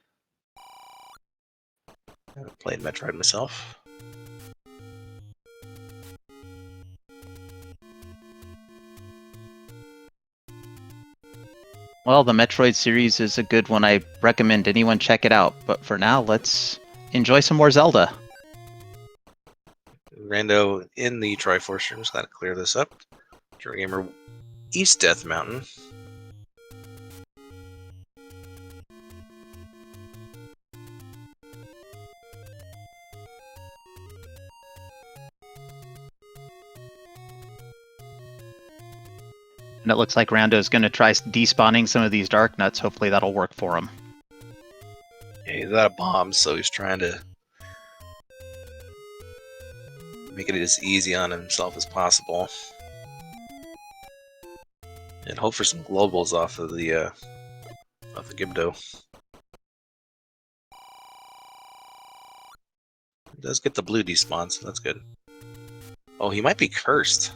haven't played Metroid myself. Well, the Metroid series is a good one. I recommend anyone check it out. But for now, let's enjoy some more Zelda. Rando in the Triforce room. Just gotta clear this up. TruantGamer East Death Mountain. And it looks like Rando's going to try despawning some of these dark nuts. Hopefully that'll work for him. Yeah, he's out of bombs, so he's trying to make it as easy on himself as possible. And hope for some globals off of the Gibdo. He does get the blue despawn, so that's good. Oh, he might be cursed.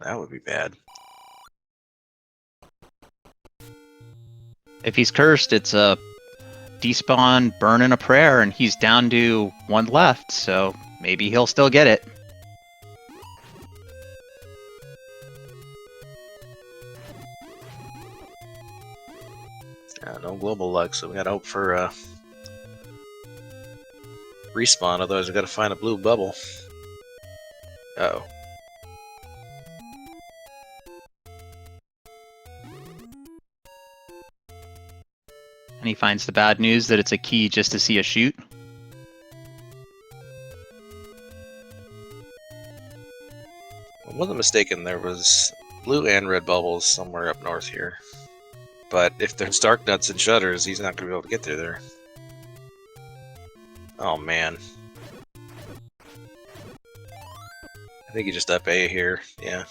That would be bad. If he's cursed, it's a despawn, burn, and a prayer, and he's down to 1 left, so maybe he'll still get it. No global luck, so we gotta hope for respawn, otherwise we gotta find a blue bubble. Uh-oh. And he finds the bad news that it's a key just to see a shoot. If I wasn't mistaken, there was blue and red bubbles somewhere up north here. But if there's dark nuts and shutters, he's not going to be able to get through there. Oh, man. I think he just up A here, yeah.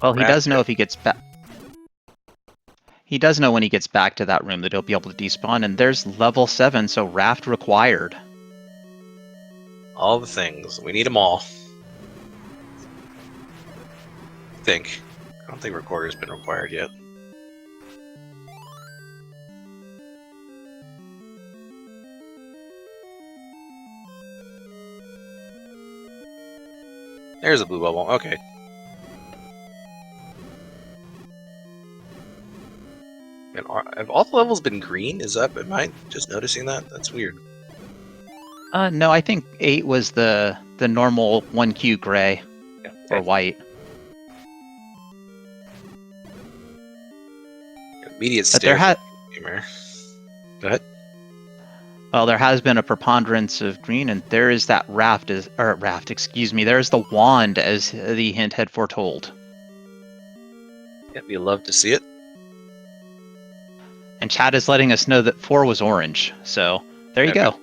Well, he does know if he gets back. He does know when he gets back to that room that he'll be able to despawn, and there's level 7, so raft required. All the things. We need them all. I think. I don't think recorder's been required yet. There's a blue bubble. Okay. And have all the levels been green? Am I just noticing that? That's weird. No, I think 8 was the normal 1Q gray, Yeah, or white. Immediate But stare. Go ahead. Well, there has been a preponderance of green, and there is that excuse me, there's the wand as the hint had foretold. Yep, you love to see it. And chat is letting us know that 4 was orange, so there you go.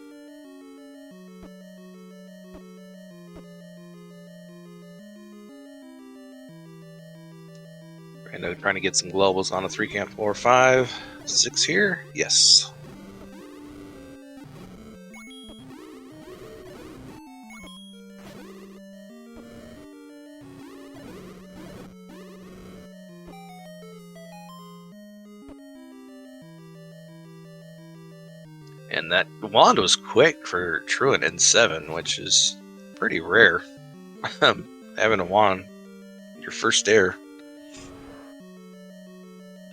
Rando trying to get some globals on a 3 camp 4, 5, 6 here. Yes. And that wand was quick for Truant in 7, which is pretty rare. Having a wand your first stair.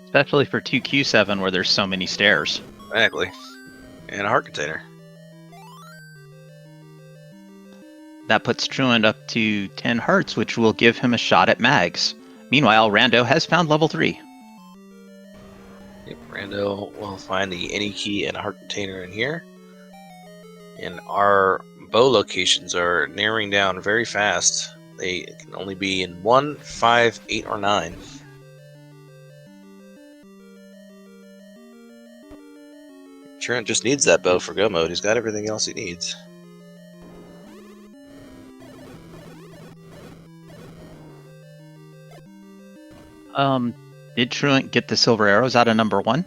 Especially for 2Q7 where there's so many stairs. Exactly. And a heart container. That puts Truant up to 10 hearts, which will give him a shot at mags. Meanwhile, Rando has found level 3. Yep, Rando will find the any key and a heart container in here. And our bow locations are narrowing down very fast. They can only be in 1, 5, 8, or 9. Trent just needs that bow for go mode. He's got everything else he needs. Did Truant get the silver arrows out of number 1?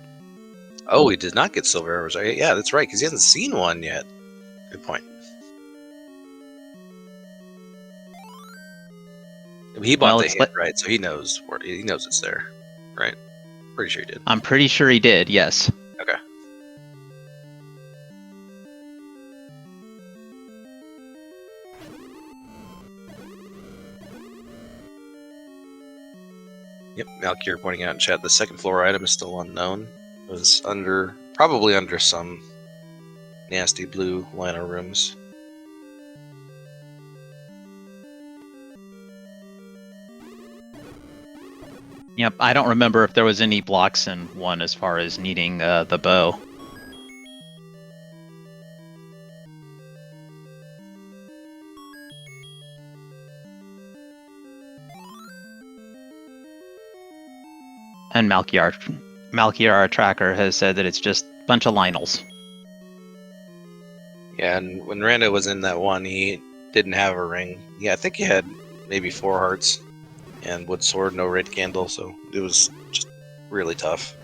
Oh, he did not get silver arrows. Yeah, that's right, because he hasn't seen one yet. Good point. He bought the hint, right? So he knows it's there, right? Pretty sure he did. I'm pretty sure he did, yes. Okay. Yep, Malkier pointing out in chat the second floor item is still unknown. It was probably under some nasty blue liner rooms. Yep, I don't remember if there was any blocks in 1 as far as needing the bow. And Malkier, our tracker, has said that it's just a bunch of Lionels. Yeah, and when Rando was in that one, he didn't have a ring. Yeah, I think he had maybe 4 hearts and wood sword, no red candle, so it was just really tough.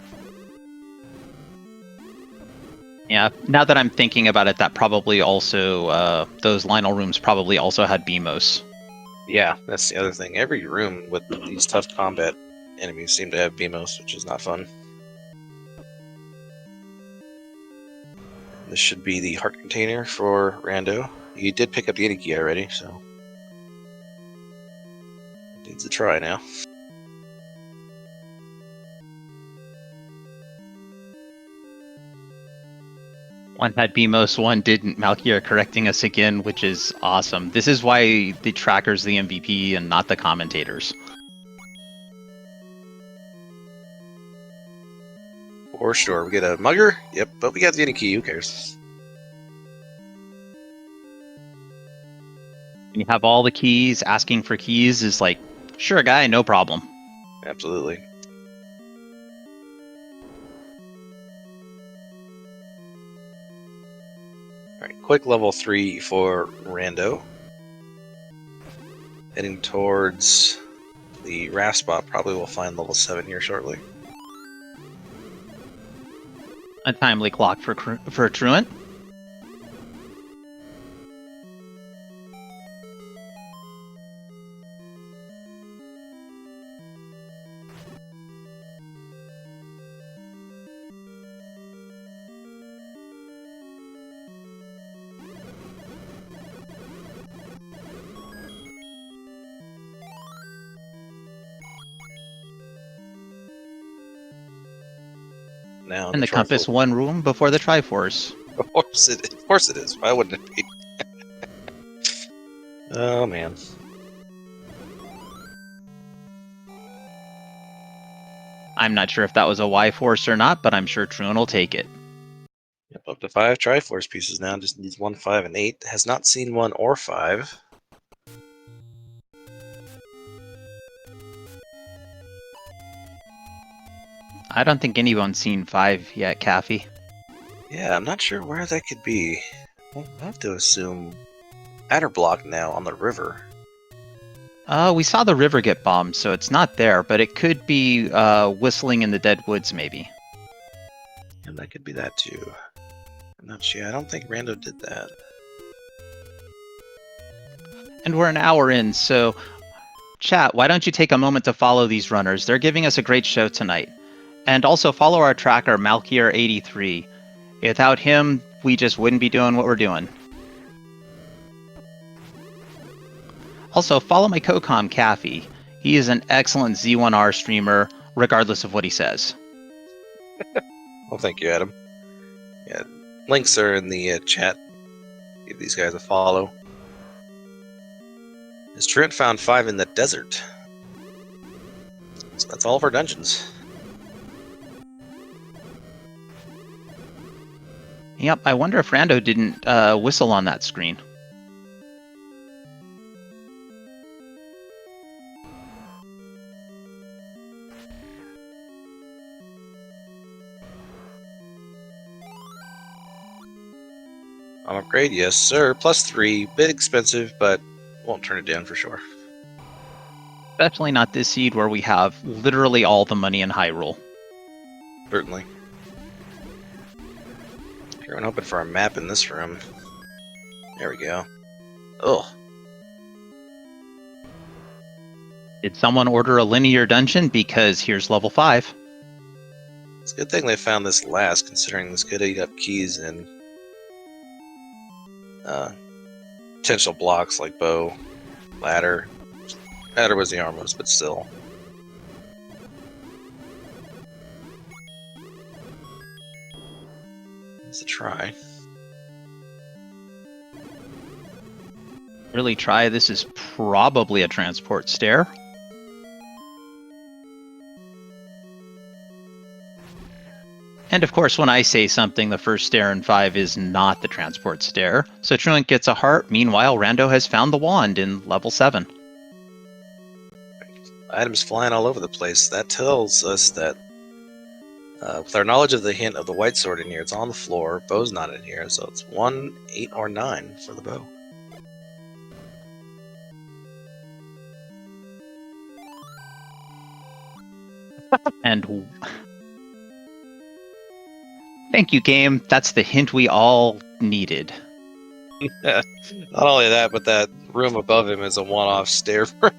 Yeah, now that I'm thinking about it, that probably also, those Lionel rooms probably also had BMOS. Yeah, that's the other thing. Every room with these tough combat enemies seem to have BMOS, which is not fun. This should be the heart container for Rando. He did pick up the Yeti key already, so needs a try now. One had BMOS, one didn't. Malkier correcting us again, which is awesome. This is why the tracker's the MVP and not the commentators. For sure. We get a mugger? Yep, but we got the Yeti key. Who cares? When you have all the keys, asking for keys is like, sure, guy, no problem. Absolutely. Alright, quick level 3 for Rando. Heading towards the RAF spot. Probably will find level 7 here shortly. A timely clock for Truant. Now And the compass one room before the Triforce. Of course it is. Why wouldn't it be? Oh man. I'm not sure if that was a Y-Force or not, but I'm sure Truant will take it. Yep, up to 5 Triforce pieces now. Just needs 1, 5, and 8. Has not seen 1 or 5. I don't think anyone's seen 5 yet, Caffey. Yeah, I'm not sure where that could be. I'll have to assume Adderblock now on the river. We saw the river get bombed, so it's not there, but it could be whistling in the dead woods, maybe. And that could be that too. I'm not sure. I don't think Rando did that. And we're an hour in, so chat, why don't you take a moment to follow these runners? They're giving us a great show tonight. And also follow our tracker, Malkier83. Without him, we just wouldn't be doing what we're doing. Also, follow my co-com, Caffey. He is an excellent Z1R streamer, regardless of what he says. Well, thank you, Adam. Yeah, links are in the chat. Give these guys a follow. As Trent found 5 in the desert. So that's all of our dungeons. Yep, I wonder if Rando didn't whistle on that screen. On upgrade, yes sir. +3, bit expensive, but won't turn it down for sure. Especially not this seed where we have literally all the money in Hyrule. Certainly. Here, I'm hoping for a map in this room. There we go. Ugh. Did someone order a linear dungeon? Because here's level 5. It's a good thing they found this last, considering this could eat up keys and potential blocks like bow, ladder. Ladder was the armors, but still. It's a try. Really try. This is probably a transport stair. And of course, when I say something, the first stair in 5 is not the transport stair. So Truant gets a heart. Meanwhile, Rando has found the wand in level 7. Items flying all over the place. That tells us that with our knowledge of the hint of the white sword in here, it's on the floor. Bow's not in here, so it's 1, 8, or 9 for the bow. And thank you, game. That's the hint we all needed. Not only that, but that room above him is a one-off stair room.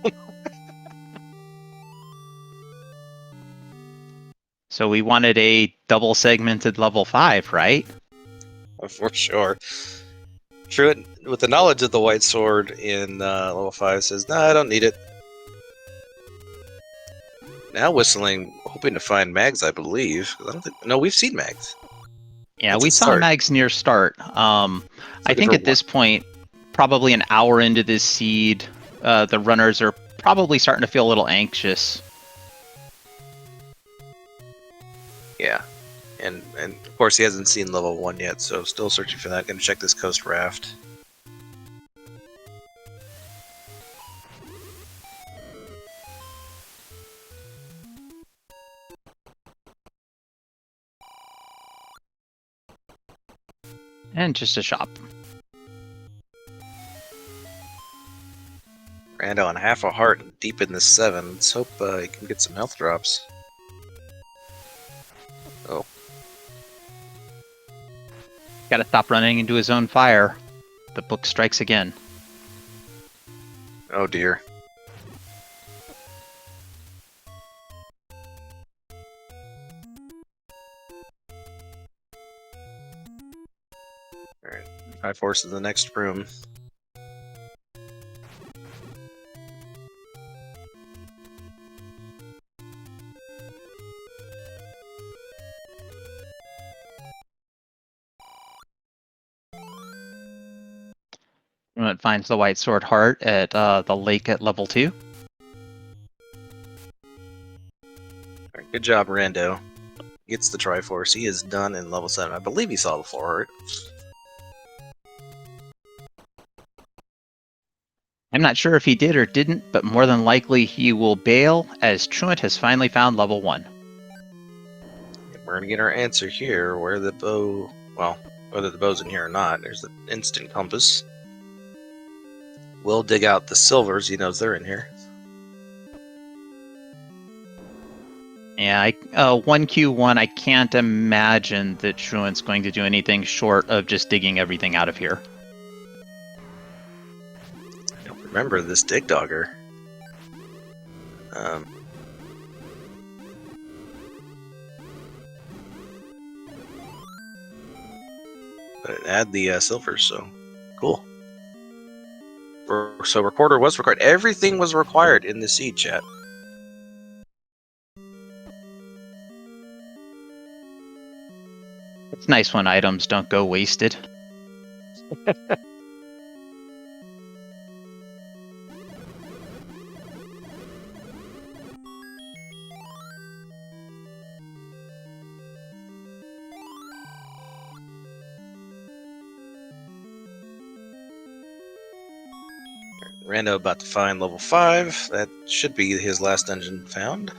So we wanted a double segmented level 5, right? For sure. Truant, with the knowledge of the white sword in level 5, says, "No, I don't need it." Now whistling, hoping to find mags, I believe. I don't think. No, we've seen mags. Yeah, That's we a saw start. mags near start. I Looking think for at this point, probably an hour into this seed, the runners are probably starting to feel a little anxious. Yeah, and of course he hasn't seen level 1 yet, so still searching for that. Gonna check this coast raft. And just a shop. Rando on half a heart and deep in the 7. Let's hope he can get some health drops. Oh. Gotta stop running into his own fire. The book strikes again. Oh dear. Alright, Triforce in the next room. It finds the white sword heart at the lake at level 2. Alright, good job, Rando. Gets the Triforce. He is done in level 7. I believe he saw the 4 heart. I'm not sure if he did or didn't, but more than likely he will bail as Truant has finally found level 1. We're gonna get our answer here, where the bow... Well, whether the bow's in here or not. There's the instant compass. We'll dig out the silvers. He knows they're in here. Yeah, 1Q1, I can't imagine that Truant's going to do anything short of just digging everything out of here. I don't remember this dig dogger. But it had the silvers, so cool. So recorder was required. Everything was required in the seed chat. It's nice when items don't go wasted. Rando about to find level 5. That should be his last dungeon found.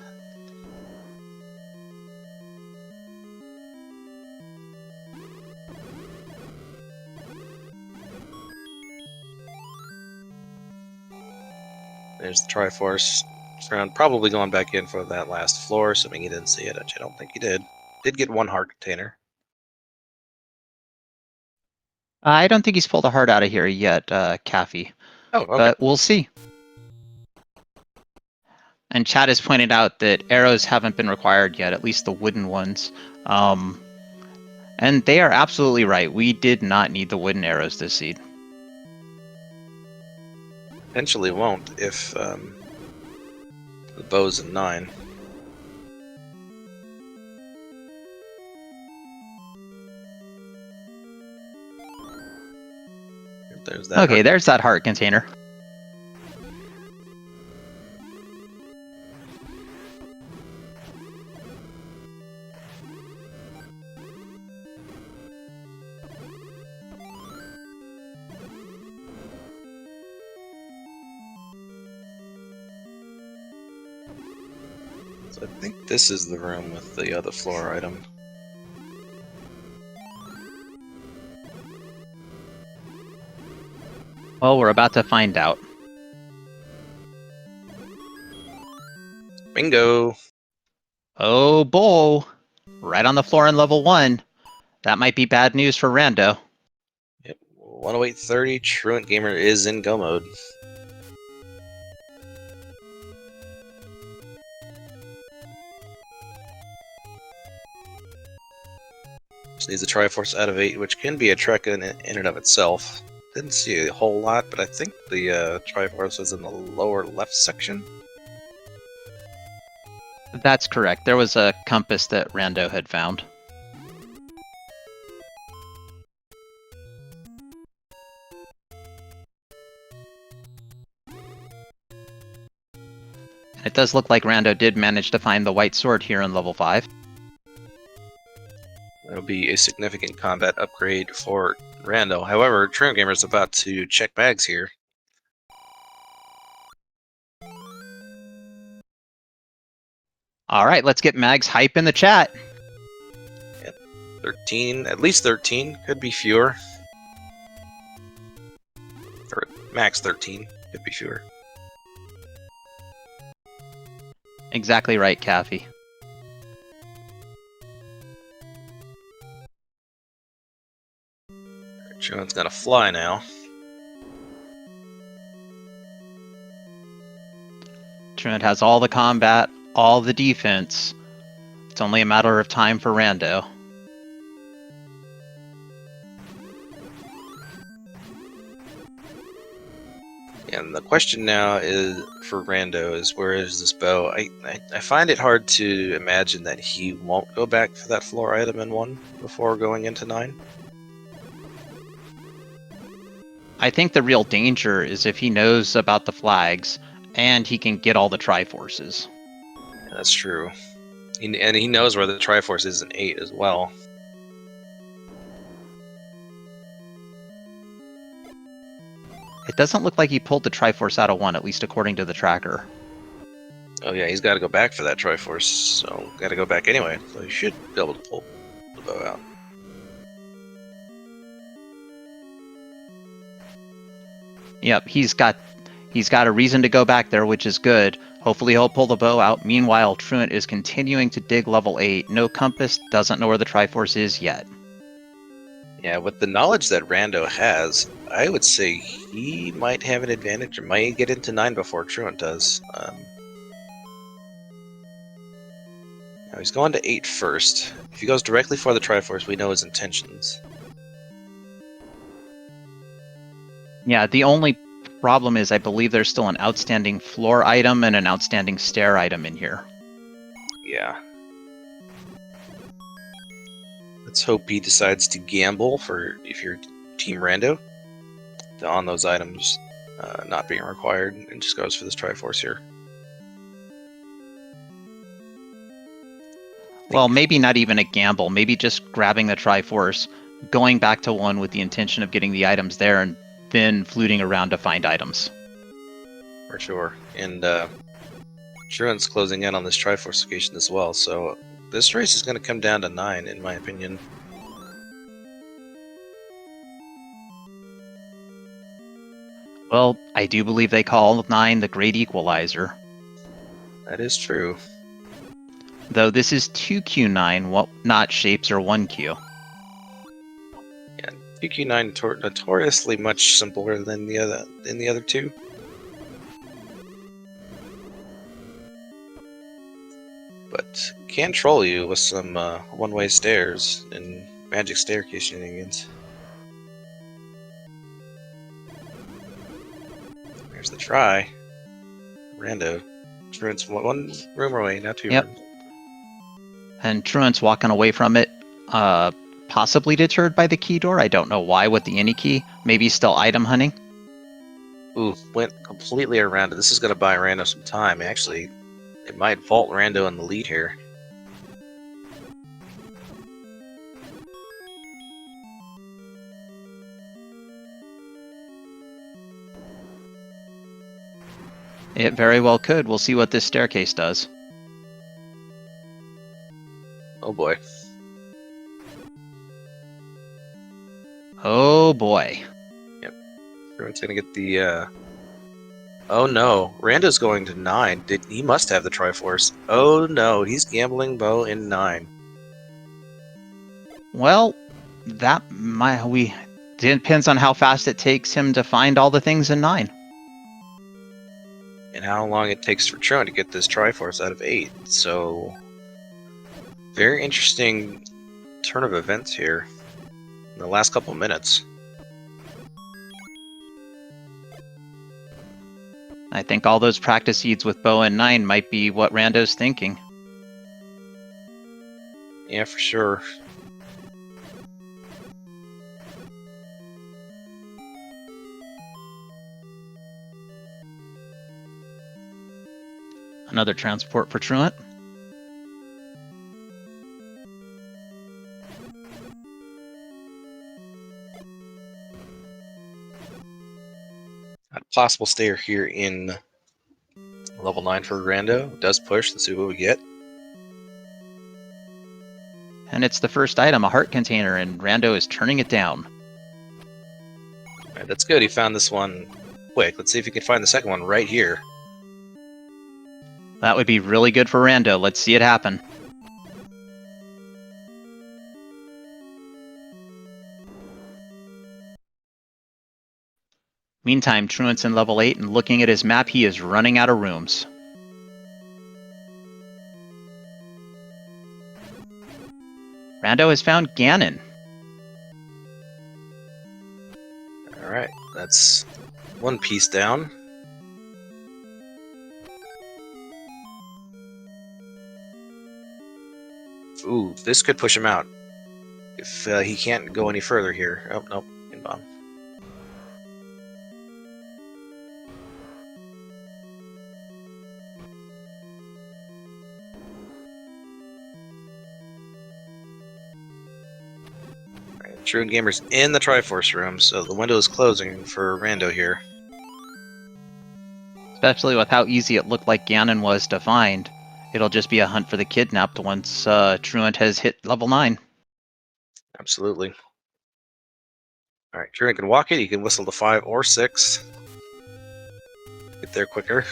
There's the Triforce. Round probably going back in for that last floor, assuming he didn't see it, which I don't think he did. Did get 1 heart container. I don't think he's pulled a heart out of here yet, Caffey. Oh, okay. But we'll see. And Chad has pointed out that arrows haven't been required yet, at least the wooden ones. And they are absolutely right. We did not need the wooden arrows this seed. Eventually won't if the bow's in 9. There's that. Okay, there's that heart container. So I think this is the room with the other floor item. Well, we're about to find out. Bingo! Oh, boy. Right on the floor in level 1. That might be bad news for Rando. Yep, 108.30. TruantGamer is in go mode. Just needs a Triforce out of 8, which can be a trek in and of itself. Didn't see a whole lot, but I think the Triforce was in the lower left section. That's correct. There was a compass that Rando had found. It does look like Rando did manage to find the white sword here in level 5. That'll be a significant combat upgrade for Rando. However, TruantGamer is about to check bags here. Alright, let's get Mag's hype in the chat. 13, at least 13, could be fewer. Or max 13, could be fewer. Exactly right, Kathy. Truant's gonna fly now. Truant has all the combat, all the defense. It's only a matter of time for Rando. And the question now is for Rando is, where is this bow? I find it hard to imagine that he won't go back for that floor item in 1 before going into 9. I think the real danger is if he knows about the flags and he can get all the Triforces. That's true. And he knows where the Triforce is in 8 as well. It doesn't look like he pulled the Triforce out of 1, at least according to the tracker. Oh yeah, he's got to go back for that Triforce, so got to go back anyway. So he should be able to pull the bow out. Yep, he's got a reason to go back there, which is good. Hopefully he'll pull the bow out. Meanwhile, Truant is continuing to dig level 8. No compass, doesn't know where the Triforce is yet. Yeah, with the knowledge that Rando has, I would say he might have an advantage or might get into 9 before Truant does. Now he's going to 8 first. If he goes directly for the Triforce, we know his intentions. Yeah, the only problem is I believe there's still an outstanding floor item and an outstanding stair item in here. Yeah. Let's hope he decides to gamble for, if you're Team Rando, on those items not being required, and just goes for this Triforce here. Well, maybe not even a gamble. Maybe just grabbing the Triforce, going back to 1 with the intention of getting the items there, and then fluting around to find items. For sure. And Truant's closing in on this Triforce location as well, so this race is going to come down to 9, in my opinion. Well, I do believe they call 9 the Great Equalizer. That is true. Though this is 2Q9, not shapes or 1Q. Yeah, PQ9 notoriously much simpler than the other two. But can troll you with some one-way stairs and magic staircase shenanigans. There's the try. Rando. Truant's one room away, not 2 rooms. And Truant's walking away from it, possibly deterred by the key door. I don't know why with the any key. Maybe still item hunting. Ooh, went completely around it. This is going to buy Rando some time. Actually, it might vault Rando in the lead here. It very well could. We'll see what this staircase does. Oh boy. Oh boy. Yep. Everyone's gonna get the Oh no. Rando's going to 9. He must have the Triforce. Oh no, he's gambling bow in 9. Well, depends on how fast it takes him to find all the things in 9. And how long it takes for Truant to get this Triforce out of 8. So very interesting turn of events here in the last couple minutes. I think all those practice seeds with Bow and 9 might be what Rando's thinking. Yeah, for sure. Another transport for Truant. A possible stayer here in level 9 for Rando. Does push. Let's see what we get. And it's the first item, a heart container, and Rando is turning it down. Alright, that's good. He found this one quick. Let's see if he can find the second one right here. That would be really good for Rando. Let's see it happen. Meantime, Truant's in level 8, and looking at his map, he is running out of rooms. Rando has found Ganon. Alright, that's one piece down. Ooh, this could push him out. If he can't go any further here. Oh, nope, inbound. TruantGamer's in the Triforce room, so the window is closing for Rando here. Especially with how easy it looked like Ganon was to find. It'll just be a hunt for the kidnapped once Truant has hit level 9. Absolutely. Alright, Truant can walk it, he can whistle to 5 or 6. Get there quicker.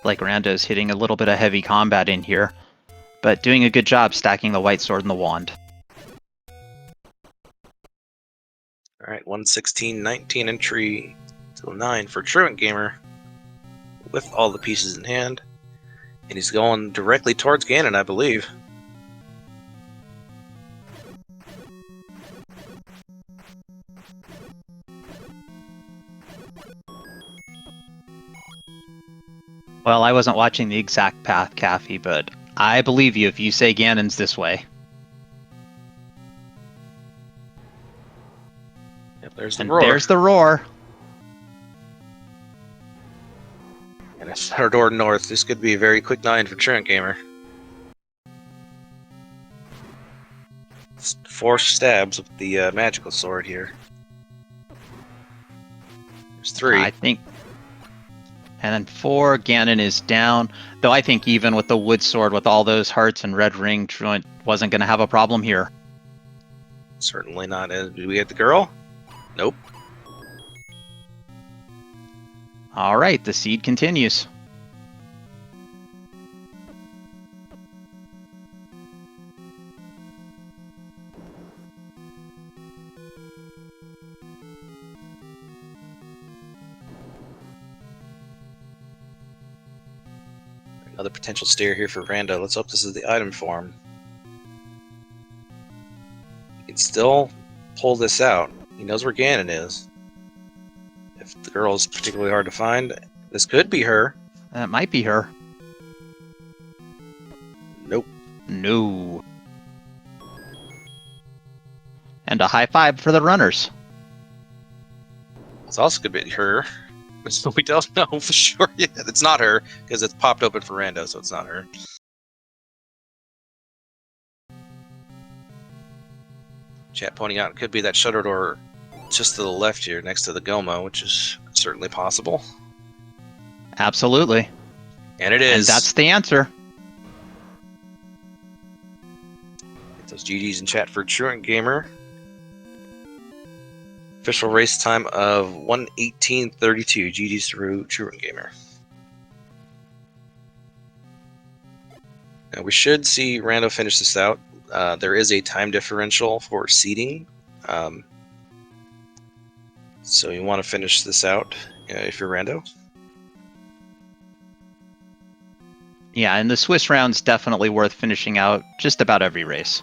Like Rando's hitting a little bit of heavy combat in here, but doing a good job stacking the white sword and the wand. Alright, 116-19 entry to 9 for TruantGamer with all the pieces in hand. And he's going directly towards Ganon, I believe. Well, I wasn't watching the exact path, Caffey, but I believe you if you say Ganon's this way. Yep, there's the And roar. there's the roar. And a center door north. This could be a very quick 9 for TruantGamer. 4 stabs with the magical sword here. There's 3. I think. And then 4, Ganon is down. Though I think even with the wood sword, with all those hearts and red ring, Truant wasn't going to have a problem here. Certainly not. Did we get the girl? Nope. All right, the seed continues. Another potential stair here for Rando. Let's hope this is the item form. He can still pull this out. He knows where Ganon is. If the girl is particularly hard to find, this could be her. That might be her. Nope. No. And a high five for the runners. This also could be her. So we don't know for sure yet. It's not her, because it's popped open for Rando, so it's not her. Chat pointing out it could be that shutter door just to the left here, next to the Goma, which is certainly possible. Absolutely. And it is. And that's the answer. Get those GGs in chat for TruantGamer. Official race time of 1:18:32. GG's through TruantGamer. We should see Rando finish this out. There is a time differential for seeding. So you want to finish this out if you're Rando. Yeah, and the Swiss round's definitely worth finishing out just about every race.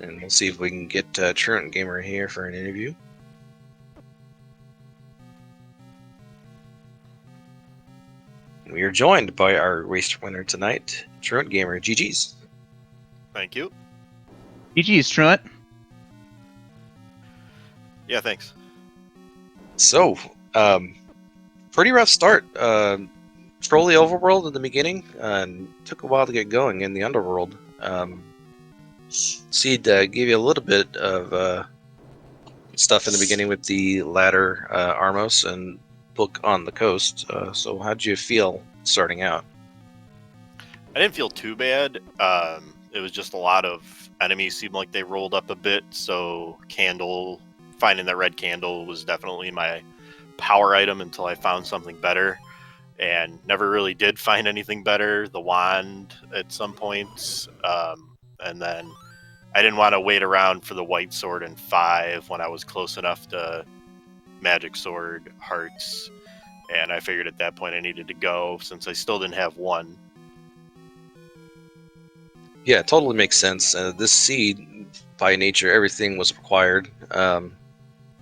And we'll see if we can get TruantGamer here for an interview. We are joined by our race winner tonight, TruantGamer. GG's. Thank you. GG's, Truant. Yeah, thanks. So, pretty rough start. Troll the overworld in the beginning, and took a while to get going in the underworld. Seed gave you a little bit of stuff in the beginning with the ladder, Armos, and book on the coast. So how'd you feel starting out? I didn't feel too bad. It was just a lot of enemies seemed like they rolled up a bit, so finding that red candle was definitely my power item until I found something better, and never really did find anything better. The wand at some points, and then I didn't want to wait around for the white sword in 5 when I was close enough to magic sword hearts, and I figured at that point I needed to go since I still didn't have 1. Yeah, it totally makes sense. This seed, by nature, everything was required.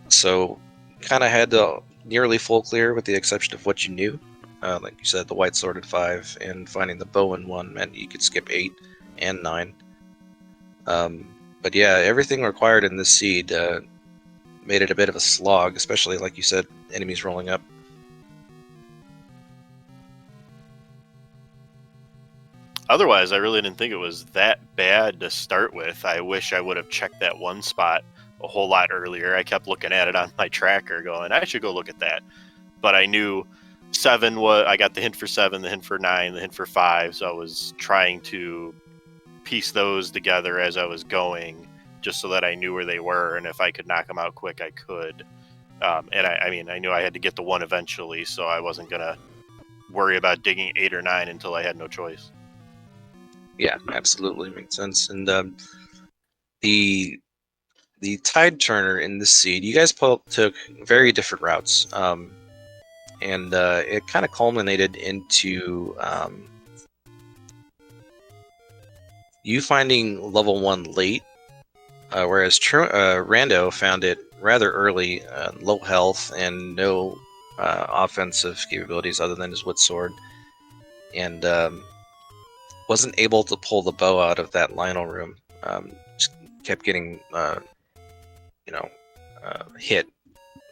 So kind of had to nearly full clear with the exception of what you knew. Like you said, the white sword at 5, and finding the bow in 1 meant you could skip 8 and 9. But yeah, everything required in this seed made it a bit of a slog, especially, like you said, enemies rolling up. Otherwise, I really didn't think it was that bad to start with. I wish I would have checked that one spot a whole lot earlier. I kept looking at it on my tracker going, I should go look at that. But I knew 7 was, I got the hint for 7, the hint for 9, the hint for 5, so I was trying to piece those together as I was going, just so that I knew where they were, and if I could knock them out quick, I could. And I knew I had to get to 1 eventually, so I wasn't going to worry about digging 8 or 9 until I had no choice. Yeah, absolutely makes sense. And the tide turner in this seed, you guys took very different routes, and it kind of culminated into you finding level 1 late, whereas Rando found it rather early, low health and no offensive capabilities other than his wood sword, and wasn't able to pull the bow out of that Lionel room. Just kept getting hit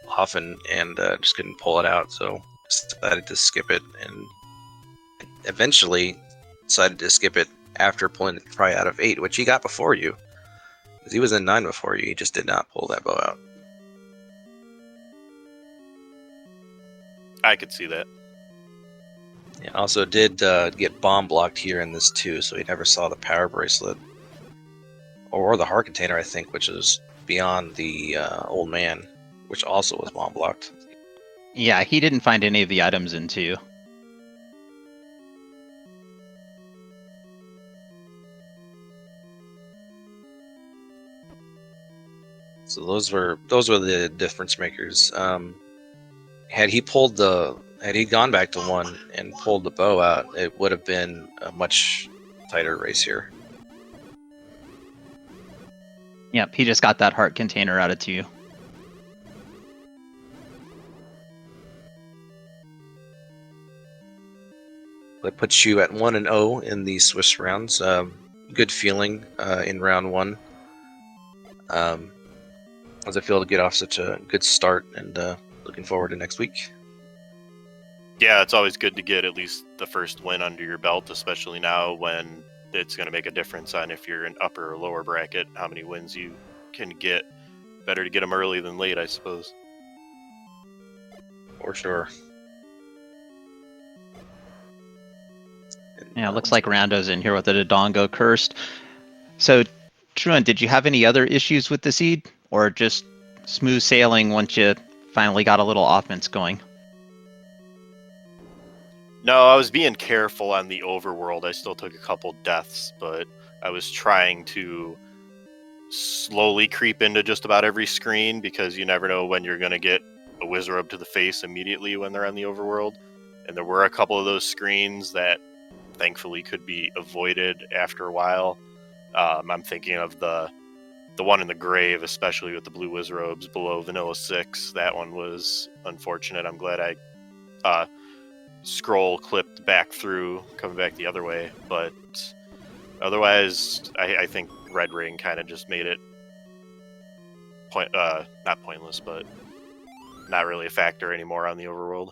often, and just couldn't pull it out, so decided to skip it, and eventually decided to skip it after pulling the try out of 8, which he got before you. He was in 9 before you, he just did not pull that bow out. I could see that. Yeah, also did get bomb blocked here in this too, so he never saw the power bracelet. Or the heart container, I think, which is beyond the old man, which also was bomb blocked. Yeah, he didn't find any of the items in 2. So those were the difference makers. Had he gone back to 1 and pulled the bow out, it would have been a much tighter race here. Yep, he just got that heart container out of 2. That puts you at 1-0 in the Swiss rounds. Good feeling in round 1. How's it feel to get off such a good start, and looking forward to next week? Yeah, it's always good to get at least the first win under your belt, especially now when it's going to make a difference on if you're in upper or lower bracket, how many wins you can get. Better to get them early than late, I suppose. For sure. Yeah, it looks like Rando's in here with the Dodongo cursed. So, Truant, did you have any other issues with the seed? Or just smooth sailing once you finally got a little offense going? No, I was being careful on the overworld. I still took a couple deaths, but I was trying to slowly creep into just about every screen because you never know when you're going to get a wizard to the face immediately when they're on the overworld. And there were a couple of those screens that thankfully could be avoided after a while. I'm thinking of the one in the grave, especially with the blue wizards below Vanilla 6. That one was unfortunate. I'm glad I scroll clipped back through, coming back the other way. But otherwise, I think Red Ring kind of just made it not pointless, but not really a factor anymore on the overworld.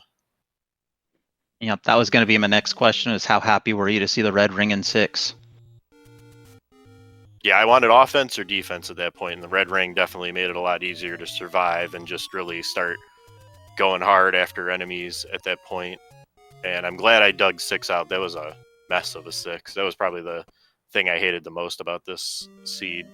Yep, that was going to be my next question, is how happy were you to see the red ring in 6? Yeah, I wanted offense or defense at that point, and the Red Ring definitely made it a lot easier to survive and just really start going hard after enemies at that point. And I'm glad I dug 6 out. That was a mess of a 6. That was probably the thing I hated the most about this seed.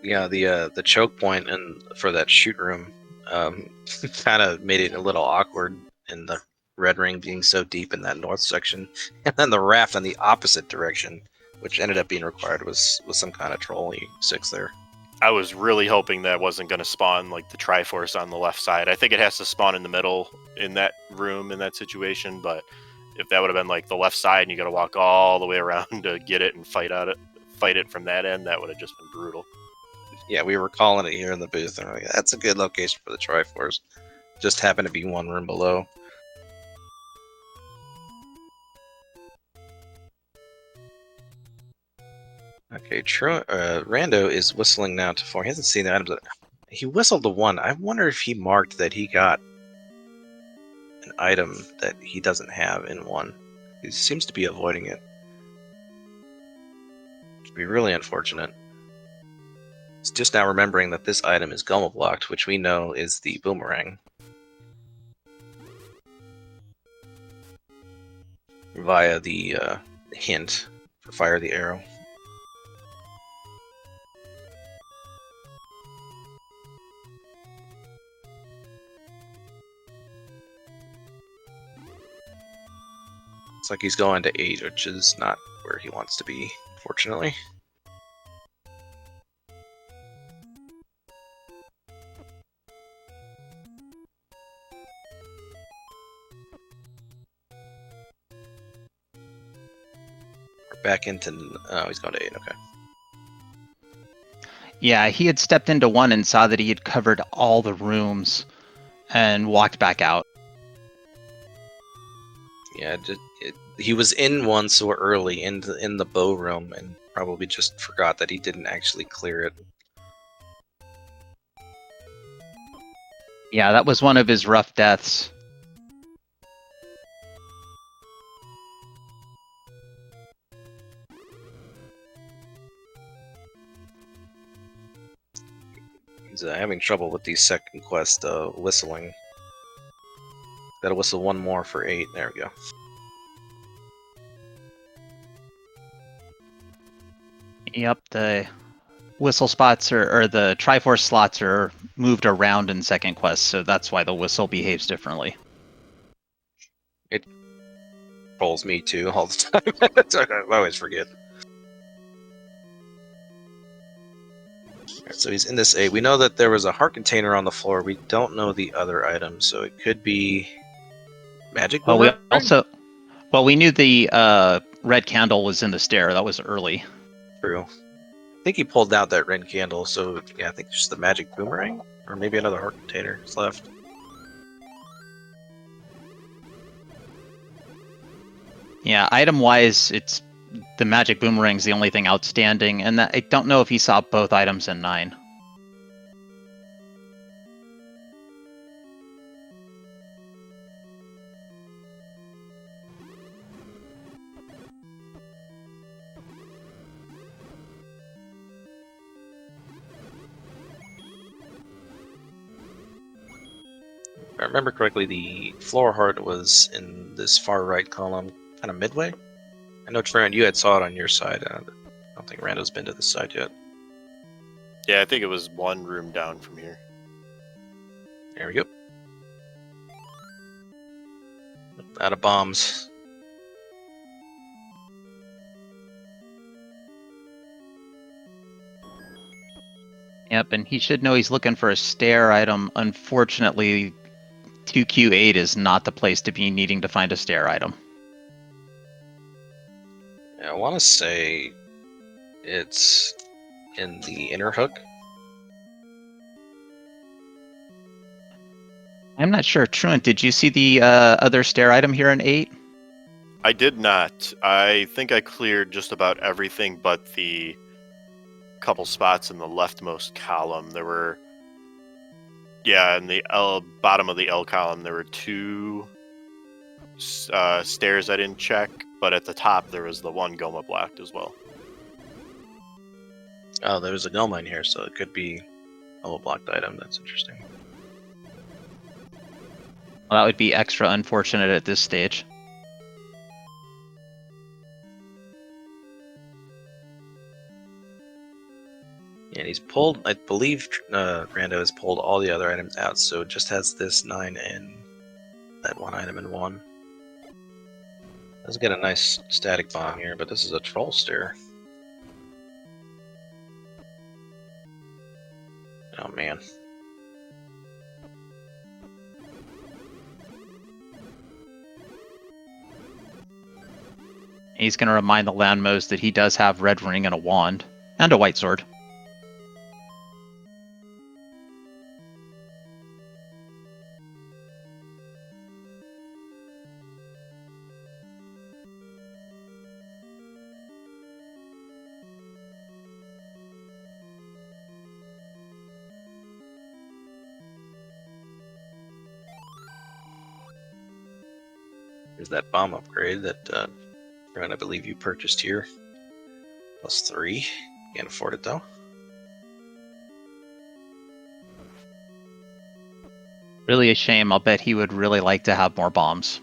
Yeah, the choke point and for that shoot room kind of made it a little awkward in the red ring being so deep in that north section, and then the raft on the opposite direction, which ended up being required, was some kind of trolly 6 there. I was really hoping that wasn't going to spawn like the Triforce on the left side. I think it has to spawn in the middle in that room in that situation, but if that would have been like the left side and you got to walk all the way around to get it and fight it from that end, that would have just been brutal. Yeah, we were calling it here in the booth, and we're like, that's a good location for the Triforce. Just happened to be one room below. Okay, Rando is whistling now to 4. He hasn't seen the items. He whistled to 1. I wonder if he marked that he got an item that he doesn't have in 1. He seems to be avoiding it. It'd be really unfortunate. It's just now remembering that this item is Goma blocked, which we know is the boomerang. Via the hint for fire the arrow. It's like he's going to 8, which is not where he wants to be, fortunately. Back into... Oh, he's going to 8, okay. Yeah, he had stepped into 1 and saw that he had covered all the rooms and walked back out. Yeah, he was in 1 so early in the bow room and probably just forgot that he didn't actually clear it. Yeah, that was one of his rough deaths. He's having trouble with these second quest whistling. Gotta whistle 1 more for 8. There we go. Yep, the whistle spots or the Triforce slots are moved around in second quest, so that's why the whistle behaves differently. It trolls me too all the time. I always forget. Right, so he's in this 8. We know that there was a heart container on the floor. We don't know the other item, so it could be magic. Well, we knew the red candle was in the stair. That was early. True. I think he pulled out that red candle, so yeah, I think just the magic boomerang, or maybe another heart container is left. Yeah, item-wise, it's the magic boomerang's the only thing outstanding, and I don't know if he saw both items in 9. If I remember correctly, the floor heart was in this far right column, kind of midway. I know, Trent, you had saw it on your side. I don't think Rando's been to this side yet. Yeah, I think it was 1 room down from here. There we go. Out of bombs. Yep, and he should know he's looking for a stair item. Unfortunately, 2Q8 is not the place to be needing to find a stair item. Yeah, I want to say it's in the inner hook. I'm not sure. Truant, did you see the other stair item here in 8? I did not. I think I cleared just about everything but the couple spots in the leftmost column. There were, in the bottom of the L column, there were 2 stairs I didn't check, but at the top there was the 1 Goma blocked as well. Oh, there's a Goma in here, so it could be a blocked item. That's interesting. Well, that would be extra unfortunate at this stage. And he's pulled, I believe Rando has pulled all the other items out, so it just has this 9 and that 1 item in 1. Does get a nice static bomb here, but this is a troll stair. Oh man. He's going to remind the Landmos that he does have red ring and a wand, and a white sword. Here's that bomb upgrade that I believe you purchased here. +3. Can't afford it though. Really a shame. I'll bet he would really like to have more bombs.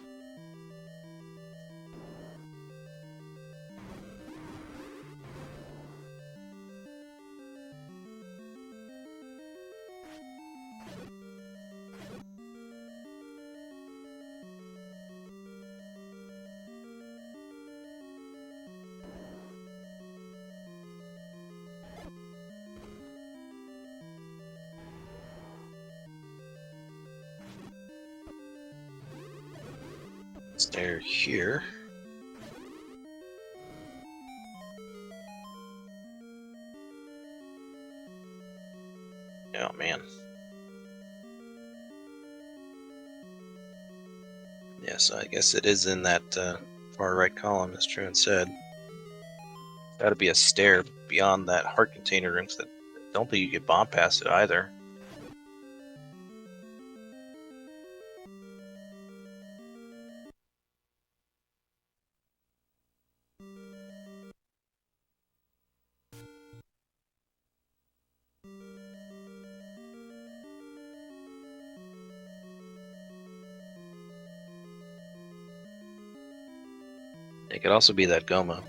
Stair here. Oh man. Yes, I guess it is in that far right column, as Truant said. Gotta be a stair beyond that heart container room, so I don't think you could bomb past it either. It could also be that Goma.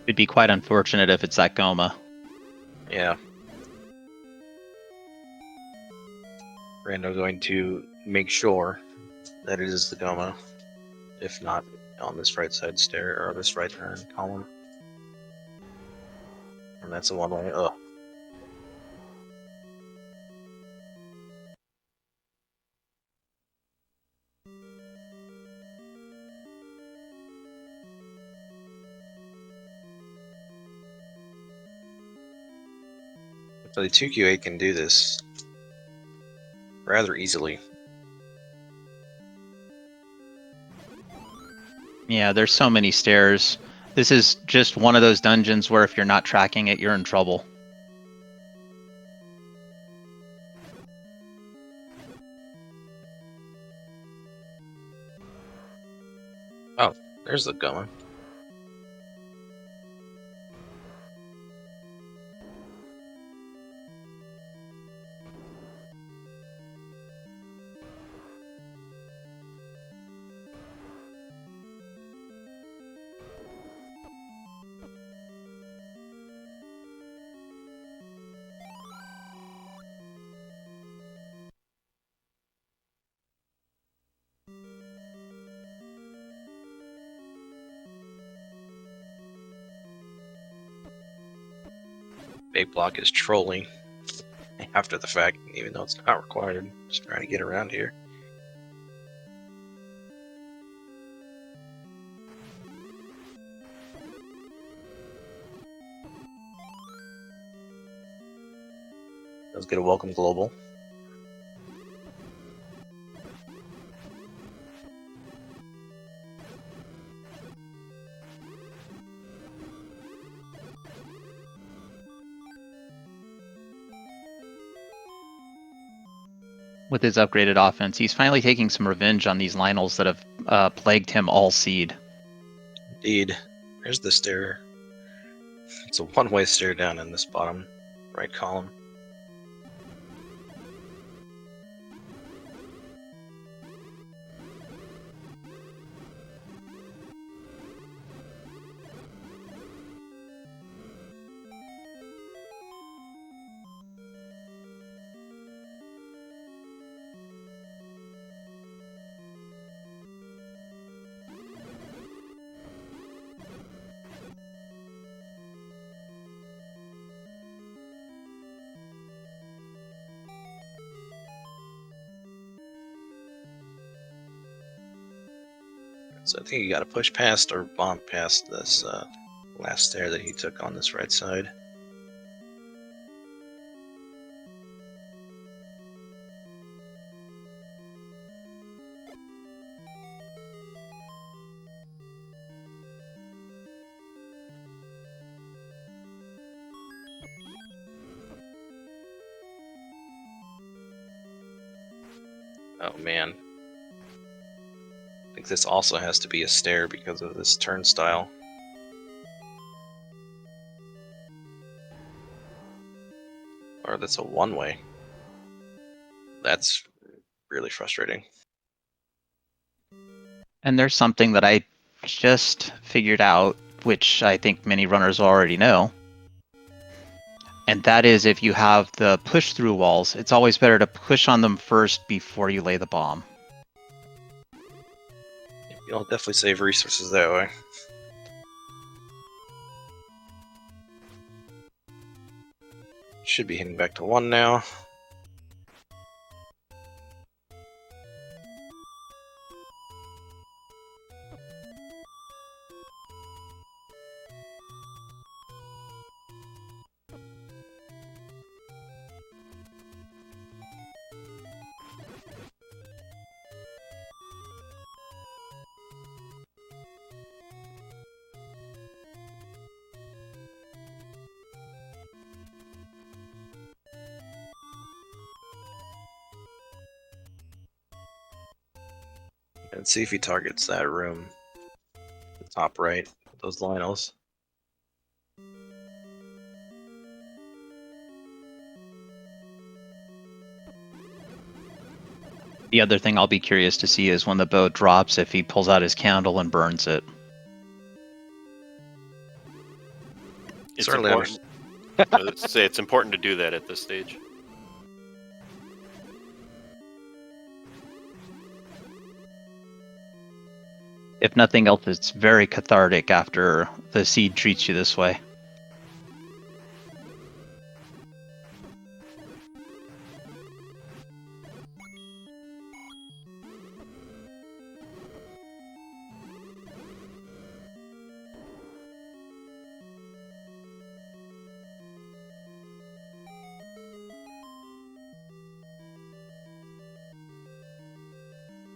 It'd be quite unfortunate if it's that Goma. Yeah. Rando going to make sure that it is the Goma. If not, on this right side stair, or this right hand column. And that's a one-way. Ugh. So the 2Q8 can do this rather easily. Yeah, there's so many stairs. This is just one of those dungeons where if you're not tracking it, you're in trouble. Oh, there's the Goma. Big Block is trolling after the fact, even though it's not required. Just trying to get around here. Let's get a welcome global. With his upgraded offense, he's finally taking some revenge on these Lionels that have plagued him all seed. Indeed. There's the stair. It's a one-way stair down in this bottom right column. So I think you got to push past or bomb past this last stair that he took on this right side. Oh man. I think this also has to be a stair because of this turnstile. Or that's a one-way. That's really frustrating. And there's something that I just figured out, which I think many runners already know. And that is, if you have the push-through walls, it's always better to push on them first before you lay the bomb. You'll definitely save resources that way. Should be hitting back to 1 now. And see if he targets that room. The top right, those Lionels. The other thing I'll be curious to see is when the bow drops, if he pulls out his candle and burns it. It's Certainly important. I would say it's important to do that at this stage. If nothing else, it's very cathartic after the seed treats you this way.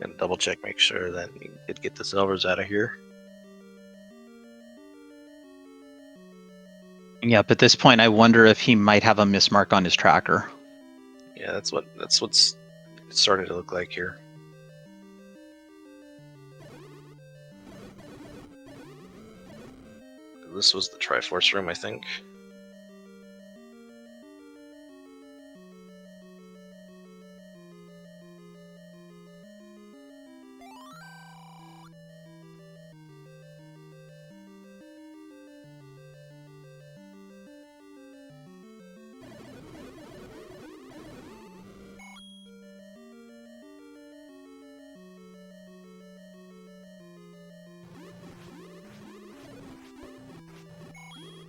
Gonna double check, make sure that he did get the silvers out of here. Yep, at this point I wonder if he might have a mismark on his tracker. Yeah, that's what's starting to look like here. This was the Triforce room, I think.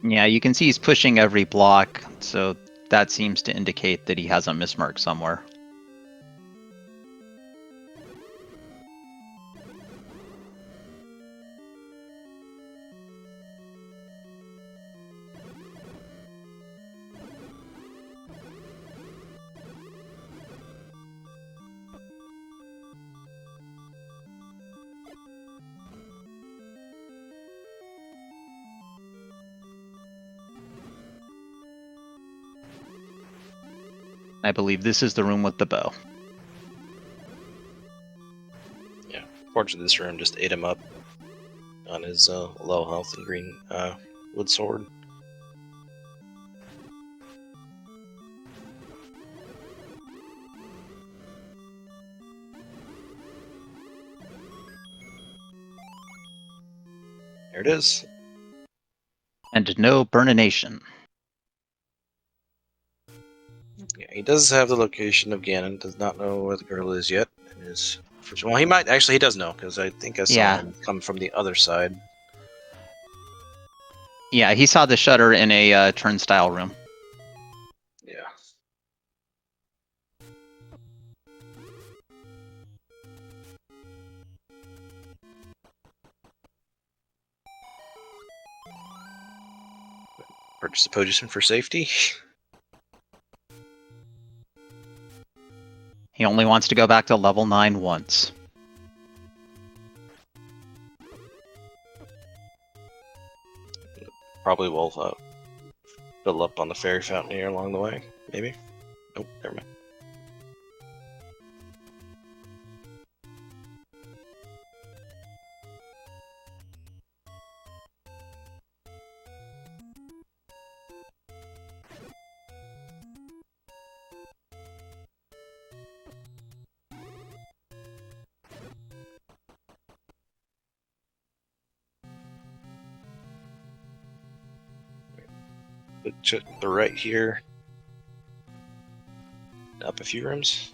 Yeah, you can see he's pushing every block, so that seems to indicate that he has a mismark somewhere. I believe this is the room with the bow. Yeah, fortunately this room just ate him up on his low health and green wood sword. There it is. And no burnination. Yeah, he does have the location of Ganon. Does not know where the girl is yet. Well, he might actually. He does know because I think I saw him come from the other side. Yeah, he saw the shutter in a turnstile room. Yeah. Purchase the potion for safety. He only wants to go back to level 9 once. Probably will fill up on the fairy fountain here along the way. Maybe. Nope. Never mind. To the right here. Up a few rooms.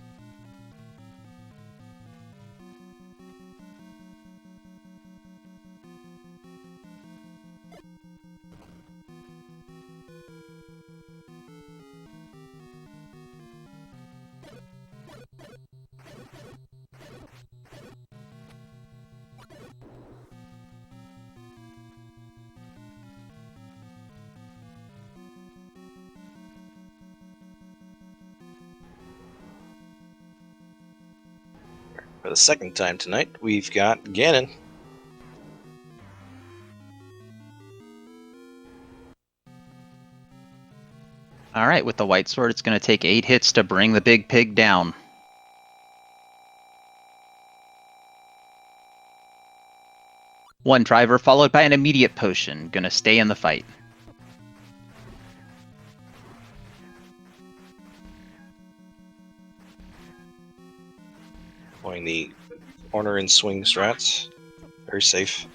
For the second time tonight, we've got Ganon. Alright, with the white sword, it's going to take 8 hits to bring the big pig down. One driver followed by an immediate potion, gonna stay in the fight. Going the corner and swing strats. Very safe.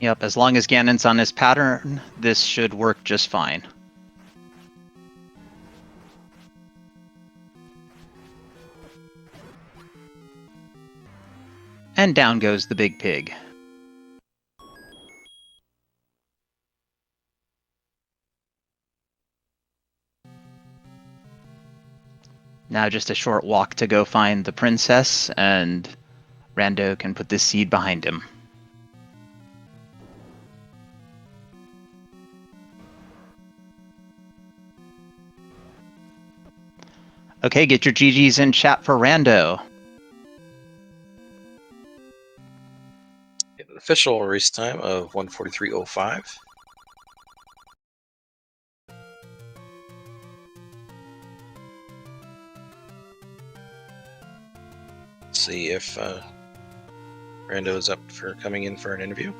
Yep, as long as Ganon's on his pattern, this should work just fine. And down goes the big pig. Now just a short walk to go find the princess, and Rando can put this seed behind him. Okay, get your GGs in chat for Rando. An official race time of 1:43.05. See if Rando is up for coming in for an interview.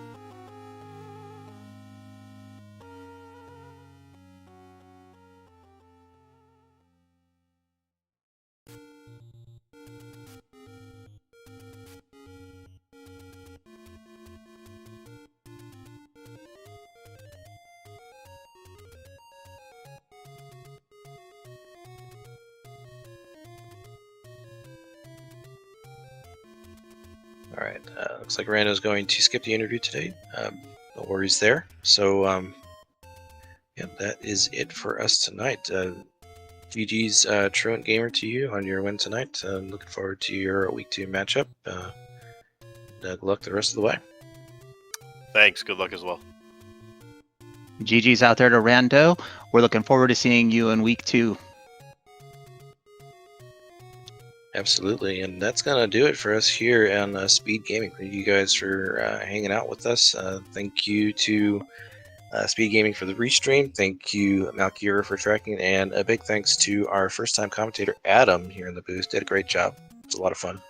All right. Looks like Rando's going to skip the interview today. No worries there. So, yeah, that is it for us tonight. GG's TruantGamer to you on your win tonight. Looking forward to your week 2 matchup. Good luck the rest of the way. Thanks. Good luck as well. GG's out there to Rando. We're looking forward to seeing you in week 2. Absolutely, and that's gonna do it for us here on Speed Gaming. Thank you guys for hanging out with us. Thank you to Speed Gaming for the restream. Thank you, Malkira, for tracking, and a big thanks to our first-time commentator Adam here in the booth. Did a great job. It's a lot of fun.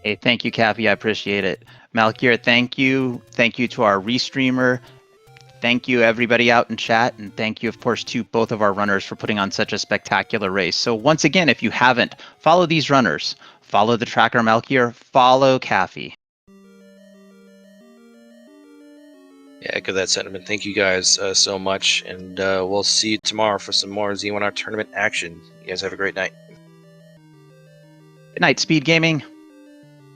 Hey, thank you, Cappy. I appreciate it. Malkir, thank you. Thank you to our restreamer. Thank you, everybody out in chat. And thank you, of course, to both of our runners for putting on such a spectacular race. So once again, if you haven't, follow these runners. Follow the tracker Malkir. Follow Caffey. Yeah, echo that sentiment. Thank you guys so much. And we'll see you tomorrow for some more Z1R tournament action. You guys have a great night. Good night, Speed Gaming.